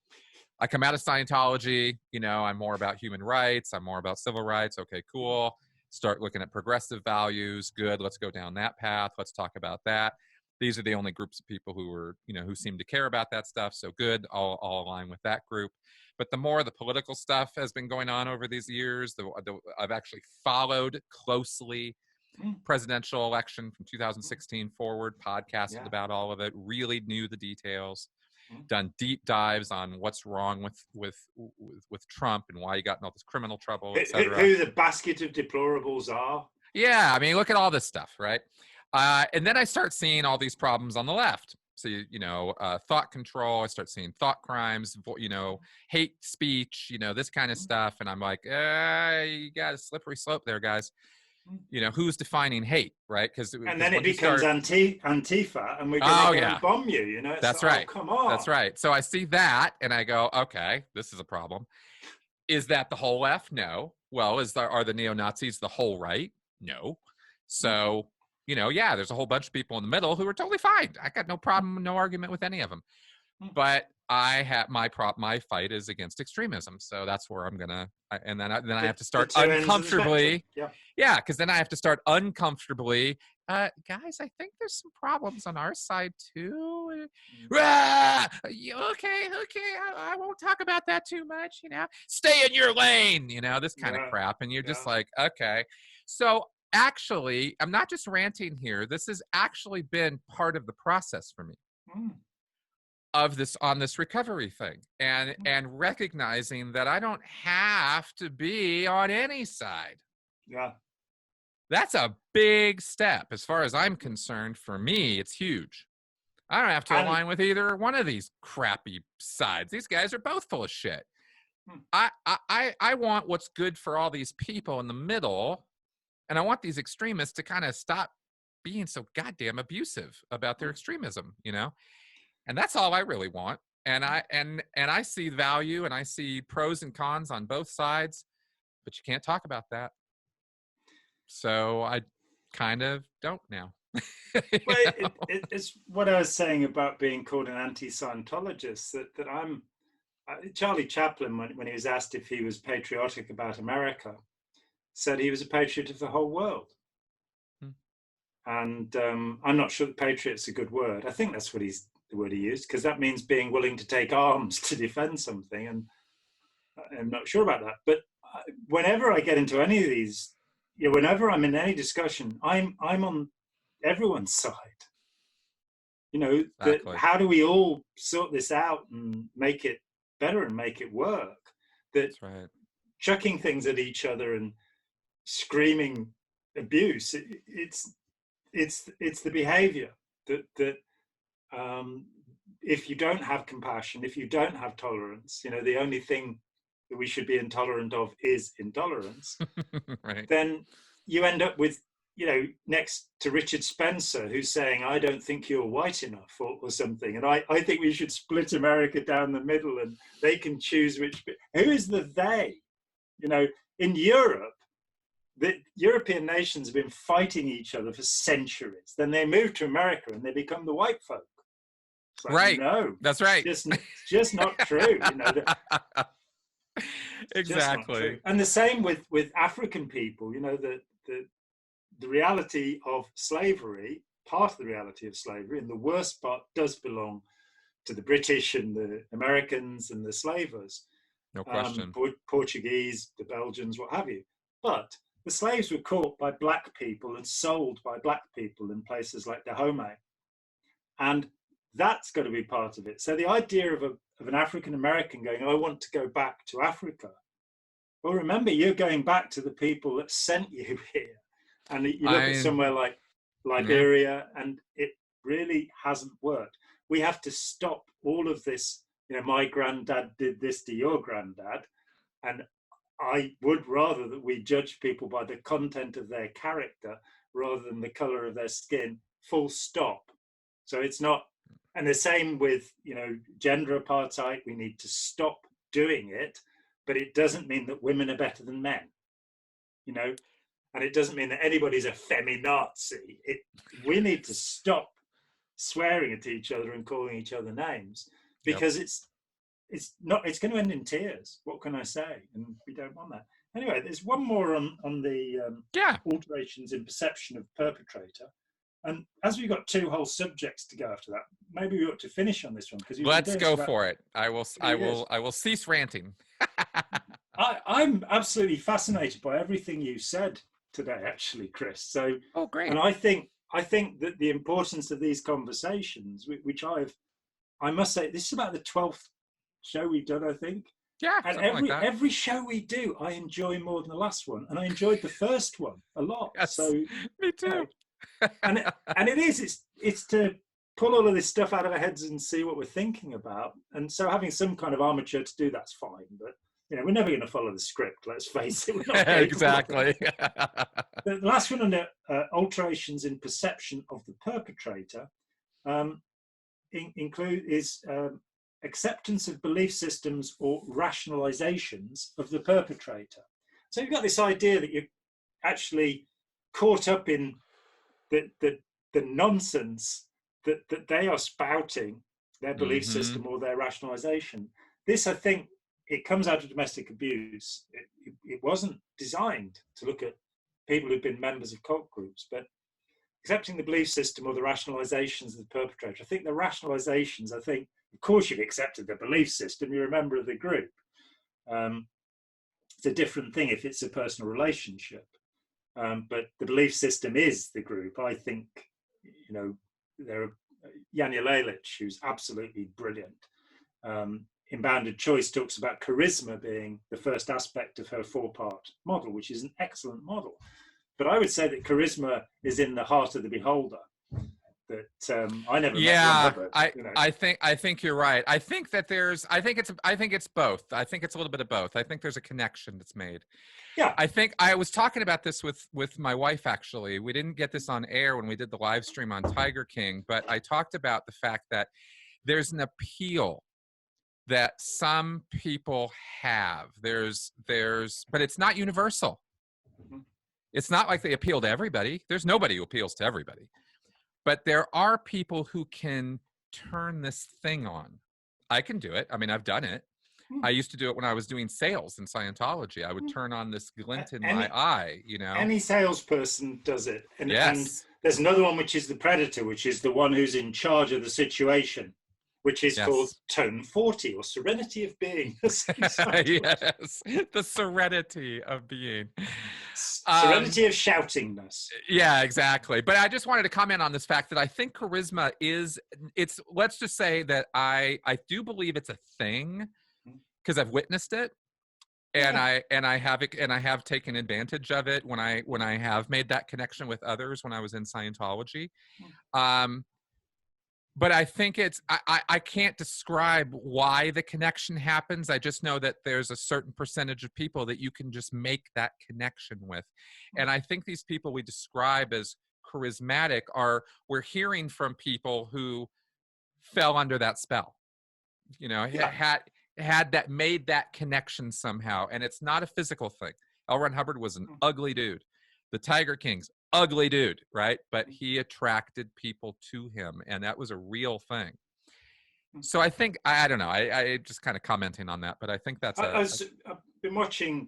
I come out of Scientology. I'm more about human rights. I'm more about civil rights. Okay, cool. Start looking at progressive values. Good. Let's go down that path. Let's talk about that. These are the only groups of people who are, who seem to care about that stuff. So good, I'll align with that group. But the more the political stuff has been going on over these years, I've actually followed closely presidential election from 2016 forward, podcasted about all of it, really knew the details, done deep dives on what's wrong with Trump and why he got in all this criminal trouble, et cetera. Who the basket of deplorables are. Yeah, I mean, look at all this stuff, right? And then I start seeing all these problems on the left. So, thought control, I start seeing thought crimes, hate speech, this kind of stuff. And I'm like, you got a slippery slope there, guys. Who's defining hate, right? And then it becomes Antifa, and we're going to bomb you, That's right. Come on. That's right. So I see that, and I go, okay, this is a problem. Is that the whole left? No. Well, are the neo-Nazis the whole right? No. So... there's a whole bunch of people in the middle who are totally fine. I got no problem, no argument with any of them. But I have my fight is against extremism. So that's where I'm gonna, and then I have to start uncomfortably. Yeah, because then I have to start uncomfortably. Guys, I think there's some problems on our side too. Okay, I won't talk about that too much. Stay in your lane. This kind of crap, and you're just like, okay, so. Actually, I'm not just ranting here. This has actually been part of the process for me of this on this recovery thing, and recognizing that I don't have to be on any side. Yeah, that's a big step as far as I'm concerned. For me, it's huge. I don't have to align with either one of these crappy sides. These guys are both full of shit. I want what's good for all these people in the middle. And I want these extremists to kind of stop being so goddamn abusive about their extremism, and that's all I really want. And I see value, and I see pros and cons on both sides, but you can't talk about that. So I kind of don't now. It's what I was saying about being called an anti-Scientologist, that I'm Charlie Chaplin, when he was asked if he was patriotic about America, said he was a patriot of the whole world. And I'm not sure that patriot's a good word. I think that's the word he used, because that means being willing to take arms to defend something. And I'm not sure about that. But whenever I get into any of these, whenever I'm in any discussion, I'm on everyone's side. Exactly. How do we all sort this out and make it better and make it work? That's right. Chucking things at each other and screaming abuse, it's the behavior that if you don't have compassion, if you don't have tolerance, the only thing that we should be intolerant of is intolerance. Right. Then you end up with, next to Richard Spencer, who's saying, I don't think you're white enough or something. And I think we should split America down the middle and they can choose which bit. Who is the they? In Europe, the European nations have been fighting each other for centuries. Then they move to America and they become the white folk. Like, right. No, that's right. Just not true. Exactly. And the same with African people. The reality of slavery, part of the reality of slavery, and the worst part does belong to the British and the Americans and the slavers. No question. Portuguese, the Belgians, what have you. But the slaves were caught by black people and sold by black people in places like Dahomey. And that's got to be part of it. So the idea of an African American going, I want to go back to Africa. Well, remember, you're going back to the people that sent you here. And you look at somewhere like Liberia, and it really hasn't worked. We have to stop all of this. My granddad did this to your granddad. And I would rather that we judge people by the content of their character rather than the color of their skin, full stop. So it's not, and the same with, gender apartheid. We need to stop doing it, but it doesn't mean that women are better than men, and it doesn't mean that anybody's a feminazi. We need to stop swearing at each other and calling each other names, because it's going to end in tears. What can I say? And we don't want that. Anyway, there's one more on the alterations in perception of perpetrator. And as we've got two whole subjects to go after that, maybe we ought to finish on this one, because let's go for it. I will cease ranting. I'm absolutely fascinated by everything you said today, actually, Chris. So, great. And I think that the importance of these conversations, which I must say, this is about the 12th show we've done, I think. Yeah, and every show we do, I enjoy more than the last one, and I enjoyed the first one a lot. Yes, so me too. And it's to pull all of this stuff out of our heads and see what we're thinking about. And so having some kind of armature to do that's fine, but we're never going to follow the script, let's face it. We're not exactly. The last one under alterations in perception of the perpetrator is acceptance of belief systems or rationalizations of the perpetrator. So you've got this idea that you're actually caught up in the nonsense that they are spouting, their belief system or their rationalization. This, I think, it comes out of domestic abuse. It wasn't designed to look at people who've been members of cult groups, but accepting the belief system or the rationalizations of the perpetrator. I think the rationalizations, of course you've accepted the belief system, you're a member of the group. It's a different thing if it's a personal relationship. But the belief system is the group. I think, there are Janja Lelic, who's absolutely brilliant. In Bounded Choice talks about charisma being the first aspect of her 4-part model, which is an excellent model. But I would say that charisma is in the heart of the beholder. That I never. Yeah, I think you're right. I think it's both. I think it's a little bit of both. I think there's a connection that's made. Yeah. I think I was talking about this with my wife, actually. We didn't get this on air when we did the live stream on Tiger King, but I talked about the fact that there's an appeal that some people have. But it's not universal. It's not like they appeal to everybody. There's nobody who appeals to everybody. But there are people who can turn this thing on. I can do it. I mean, I've done it. I used to do it when I was doing sales in Scientology. I would turn on this glint in my eye, you know. Any salesperson does it. And Yes. there's another one, which is the predator, which is the one who's in charge of the situation, which is called Tone 40, or Serenity of Being. Yes, the serenity of being. Serenity of shoutingness. Yeah, exactly. But I just wanted to comment on this fact that I think charisma let's just say that I do believe it's a thing, because I've witnessed it. And I have taken advantage of it when I have made that connection with others when I was in Scientology. But I think I can't describe why the connection happens. I just know that there's a certain percentage of people that you can just make that connection with. And I think these people we describe as charismatic we're hearing from people who fell under that spell, you know, made that connection somehow. And it's not a physical thing. L. Ron Hubbard was an ugly dude. The Tiger King's ugly dude, right? But he attracted people to him, and that was a real thing. So I think, I don't know, I just kind of commenting on that, but I think that's I've been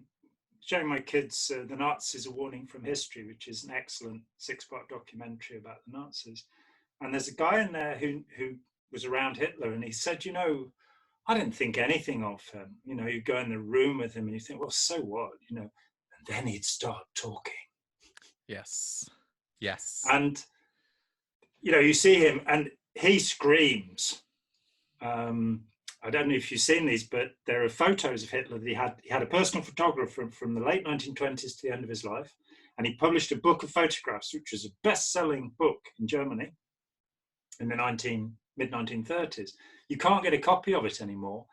showing my kids The Nazis, A Warning from History, which is an excellent 6-part documentary about the Nazis. And there's a guy in there who was around Hitler, and he said, you know, I didn't think anything of him. You know, you go in the room with him and you think, well, so what? You know, and then he'd start talking. Yes. And, you know, you see him and he screams. I don't know if you've seen these, but there are photos of Hitler that he had a personal photographer from the late 1920s to the end of his life. And he published a book of photographs, which was a best-selling book in Germany in the mid-1930s. You can't get a copy of it anymore.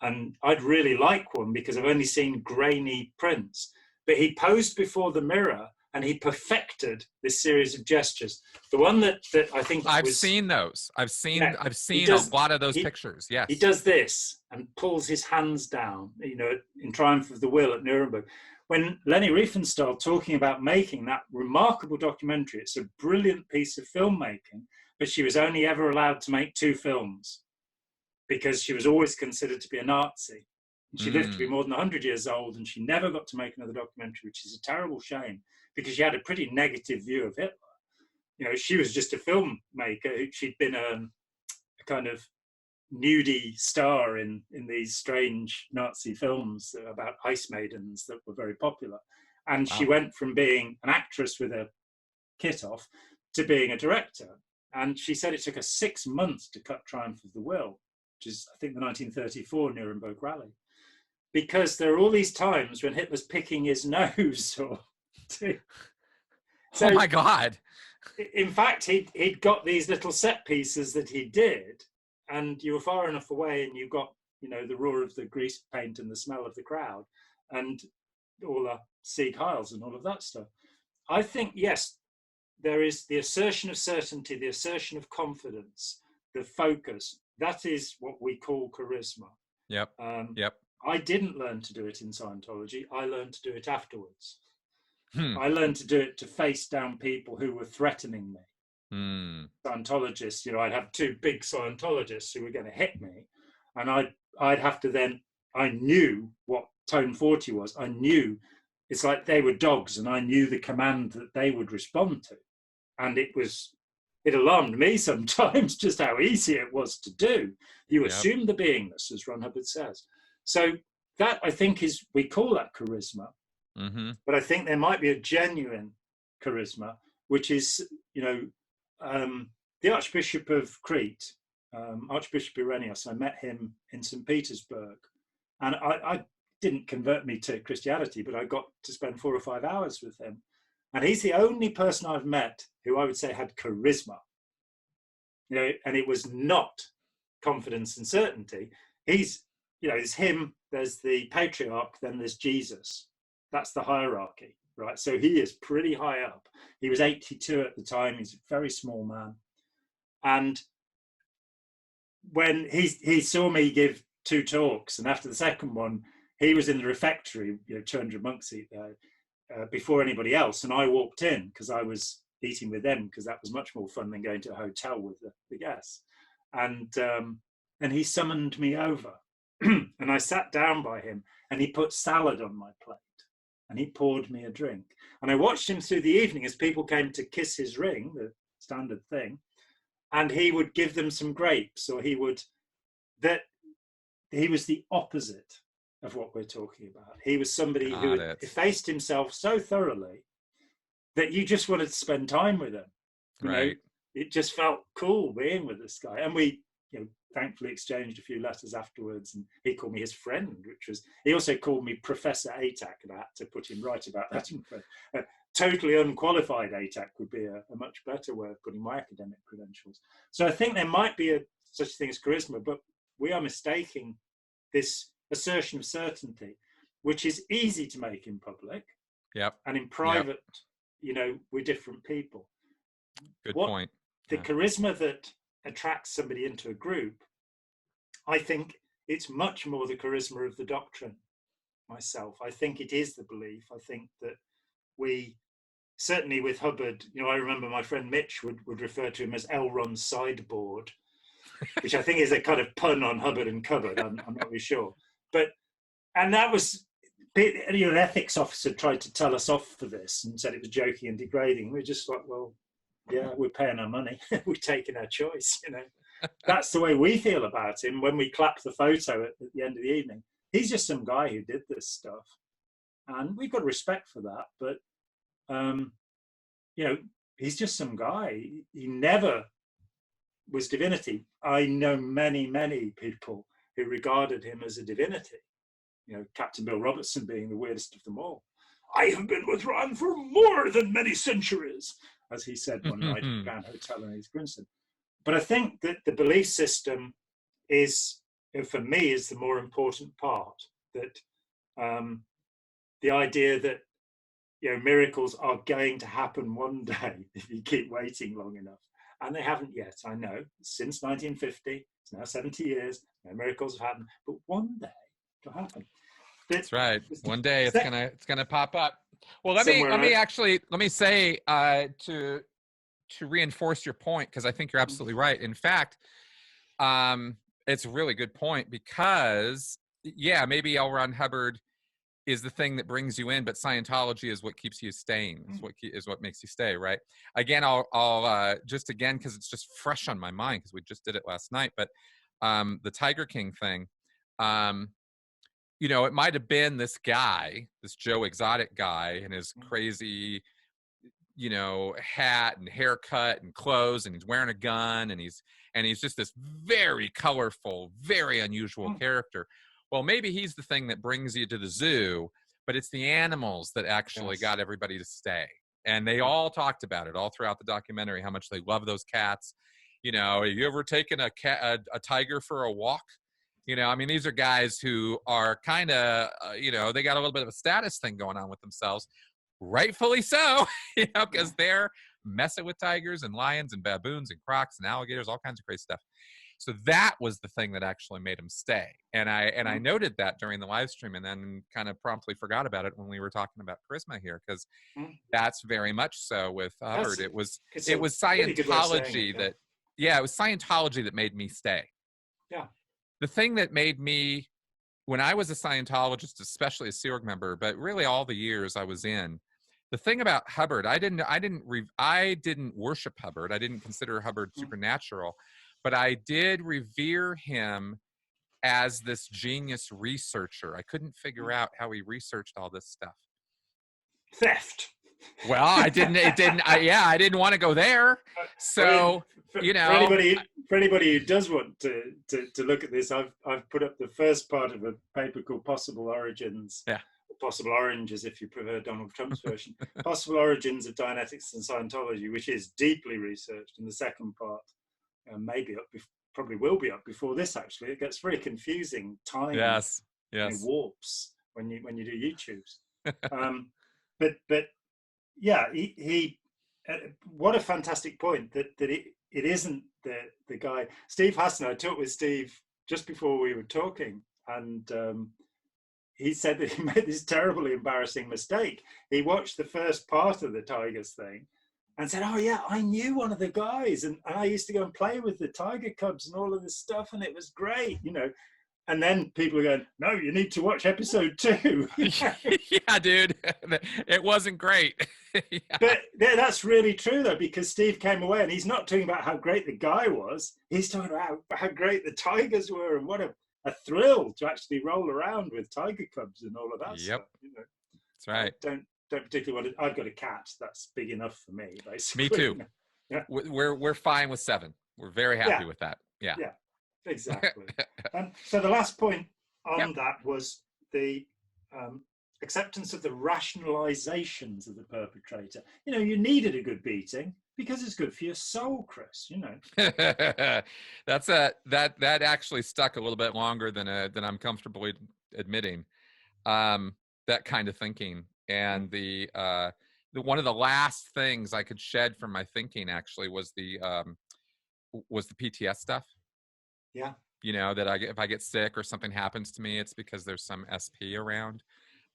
And I'd really like one because I've only seen grainy prints. But he posed before the mirror and he perfected this series of gestures. The one that I think I've seen those. I've seen a lot of those pictures. Yes. He does this and pulls his hands down, you know, in Triumph of the Will at Nuremberg. When Leni Riefenstahl talking about making that remarkable documentary, it's a brilliant piece of filmmaking, but she was only ever allowed to make 2 films because she was always considered to be a Nazi. And she lived to be more than 100 years old, and she never got to make another documentary, which is a terrible shame because she had a pretty negative view of Hitler. You know, she was just a filmmaker. She'd been a kind of nudie star in these strange Nazi films about ice maidens that were very popular. And she went from being an actress with a kit off to being a director. And she said it took her 6 months to cut Triumph of the Will, which is, I think, the 1934 Nuremberg rally. Because there are all these times when Hitler's picking his nose. So, oh my God. In fact, he'd got these little set pieces that he did, and you were far enough away and you got, you know, the roar of the grease paint and the smell of the crowd and all the Sieg Heils and all of that stuff. I think, yes, there is the assertion of certainty, the assertion of confidence, the focus. That is what we call charisma. Yep. I didn't learn to do it in Scientology. I learned to do it afterwards. I learned to do it to face down people who were threatening me. Scientologists, you know, I'd have 2 big Scientologists who were going to hit me, and I'd have to then, I knew what Tone 40 was. I knew, it's like they were dogs, and I knew the command that they would respond to. And it alarmed me sometimes just how easy it was to do. You assume the beingness, as Ron Hubbard says. So that, I think, we call that charisma. But I think there might be a genuine charisma, which is, you know, the Archbishop of Crete, Archbishop Irenaeus. I met him in St. Petersburg, and I didn't convert me to Christianity, but I got to spend 4 or 5 hours with him. And he's the only person I've met who I would say had charisma. You know, and it was not confidence and certainty. He's, you know, it's him, there's the patriarch, then there's Jesus. That's the hierarchy, right? So he is pretty high up. He was 82 at the time. He's a very small man. And when he saw me give 2 talks, and after the second one, he was in the refectory, you know, 200 monks eat there, before anybody else. And I walked in because I was eating with them, because that was much more fun than going to a hotel with the guests. And he summoned me over. and I sat down by him, and he put salad on my plate, and he poured me a drink. And I watched him through the evening as people came to kiss his ring, the standard thing, and he would give them some grapes, or he was the opposite of what we're talking about. He was somebody who had effaced himself so thoroughly that you just wanted to spend time with him. You know, it just felt cool being with this guy. And we, thankfully exchanged a few letters afterwards, and he called me his friend, he also called me Professor ATAC, and I had to put him right about that. Totally unqualified ATAC would be a much better way of putting my academic credentials. So I think there might be such a thing as charisma, but we are mistaking this assertion of certainty, which is easy to make in public. Yep. And in private, we're different people. Good point. The charisma that attracts somebody into a group, I think it's much more the charisma of the doctrine myself. I think it is the belief. I think that we, certainly with Hubbard, I remember my friend Mitch would refer to him as Elron's sideboard, which I think is a kind of pun on Hubbard and cupboard. I'm not really sure. And that was, an ethics officer tried to tell us off for this and said it was joking and degrading. We're just like, well, yeah, we're paying our money. We're taking our choice, That's the way we feel about him when we clap the photo at the end of the evening. He's just some guy who did this stuff. And we've got respect for that. But, he's just some guy. He never was divinity. I know many, many people who regarded him as a divinity. Captain Bill Robertson being the weirdest of them all. I have been with Ron for more than many centuries, as he said one night at the Grand Hotel in East Grinstead. But I think that the belief system is, for me, is the more important part. That the idea that miracles are going to happen one day if you keep waiting long enough, and they haven't yet. I know since 1950, it's now 70 years. No miracles have happened, but one day it'll happen. That's right. One day it's gonna pop up. Well, let me say to reinforce your point, because I think you're absolutely right. In fact, it's a really good point, because maybe L. Ron Hubbard is the thing that brings you in, but Scientology is what keeps you staying. Is what makes you stay, right? Again, I'll just again, because it's just fresh on my mind, because we just did it last night. But the Tiger King thing, it might have been this guy, this Joe Exotic guy, and his crazy, hat and haircut and clothes, and he's wearing a gun, and he's just this very colorful, very unusual character. Well, maybe he's the thing that brings you to the zoo, but it's the animals that actually got everybody to stay. And they all talked about it all throughout the documentary, how much they love those cats. Have you ever taken a tiger for a walk? These are guys who are kind of, they got a little bit of a status thing going on with themselves. Rightfully so, because they're messing with tigers and lions and baboons and crocs and alligators, all kinds of crazy stuff. So that was the thing that actually made him stay. And I noted that during the live stream, and then kind of promptly forgot about it when we were talking about charisma here, because that's very much so with Hubbard. It was Scientology that, it was Scientology that made me stay. Yeah. The thing that made me, when I was a Scientologist, especially a Sea Org member, but really all the years I was in, the thing about Hubbard, I didn't worship Hubbard. I didn't consider Hubbard supernatural. But I did revere him as this genius researcher. I couldn't figure out how he researched all this stuff. Theft. Well, I didn't want to go there. So, for anybody who does want to look at this, I've put up the first part of a paper called Possible Origins. Yeah. Possible Oranges, if you prefer Donald Trump's version. Possible Origins of Dianetics and Scientology, which is deeply researched. And the second part, probably will be up before this. Actually, it gets very confusing. Time, warps when you do YouTubes. But he what a fantastic point that it isn't the guy. Steve Hassan. I talked with Steve just before we were talking, and he said that he made this terribly embarrassing mistake. He watched the first part of the Tigers thing and said, oh yeah, I knew one of the guys, and I used to go and play with the tiger cubs and all of this stuff, and it was great, And then people are going, no, you need to watch episode 2. Yeah, dude, it wasn't great. Yeah. But that's really true, though, because Steve came away and he's not talking about how great the guy was. He's talking about how great the tigers were and what a thrill to actually roll around with tiger cubs and all of that stuff. You know, that's right. Don't particularly want to. I've got a cat. That's big enough for me, basically. Me too. Yeah. We're fine with 7. We're very happy with that. Yeah. Yeah. Exactly. So the last point on that was the acceptance of the rationalizations of the perpetrator. You know, you needed a good beating because it's good for your soul, Chris. You know. That actually stuck a little bit longer than I'm comfortable admitting. That kind of thinking, and the one of the last things I could shed from my thinking actually was the PTS stuff. Yeah. You know, that if I get sick or something happens to me, it's because there's some SP around.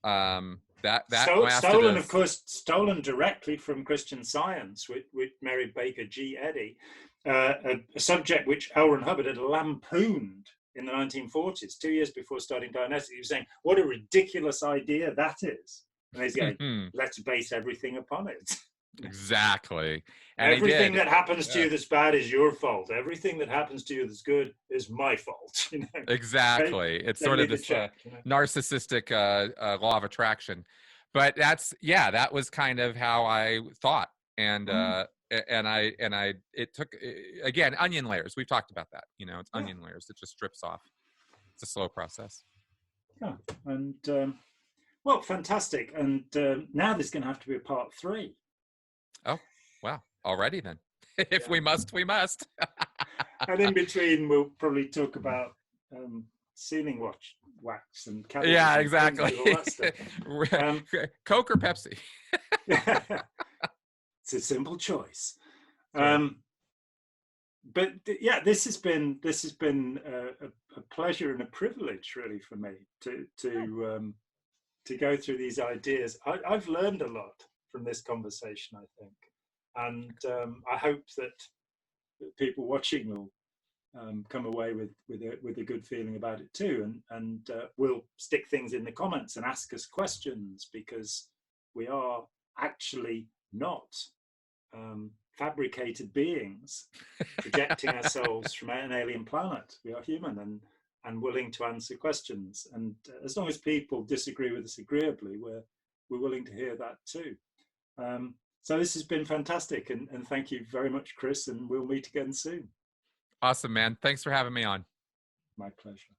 Stolen, of course, stolen directly from Christian Science with Mary Baker G. Eddy, a subject which L. Ron Hubbard had lampooned in the 1940s, 2 years before starting Dianetics. He was saying, what a ridiculous idea that is. And he's going, let's base everything upon it. Exactly. And everything that happens to you that's bad is your fault. Everything that happens to you that's good is my fault. You know? Exactly. It's sort of this narcissistic law of attraction. But that was kind of how I thought. And it took, again, onion layers. We've talked about that. You know, it's onion layers. It just strips off. It's a slow process. Yeah. And well, fantastic. And now there's going to have to be a part 3. Oh, wow. Already then. If we must, we must. And in between, we'll probably talk about ceiling wax and cabbages. Yeah, exactly. And all that stuff. Coke or Pepsi? It's a simple choice. But yeah, this has been a pleasure and a privilege, really, for me to go through these ideas. I've learned a lot from this conversation, I think, and I hope that people watching will come away with a good feeling about it too, and we'll stick things in the comments and ask us questions, because we are actually not fabricated beings projecting ourselves from an alien planet. We are human and willing to answer questions, and as long as people disagree with us agreeably, we're willing to hear that too. So this has been fantastic, and thank you very much, Chris, and we'll meet again soon. Awesome, man. Thanks for having me on. My pleasure.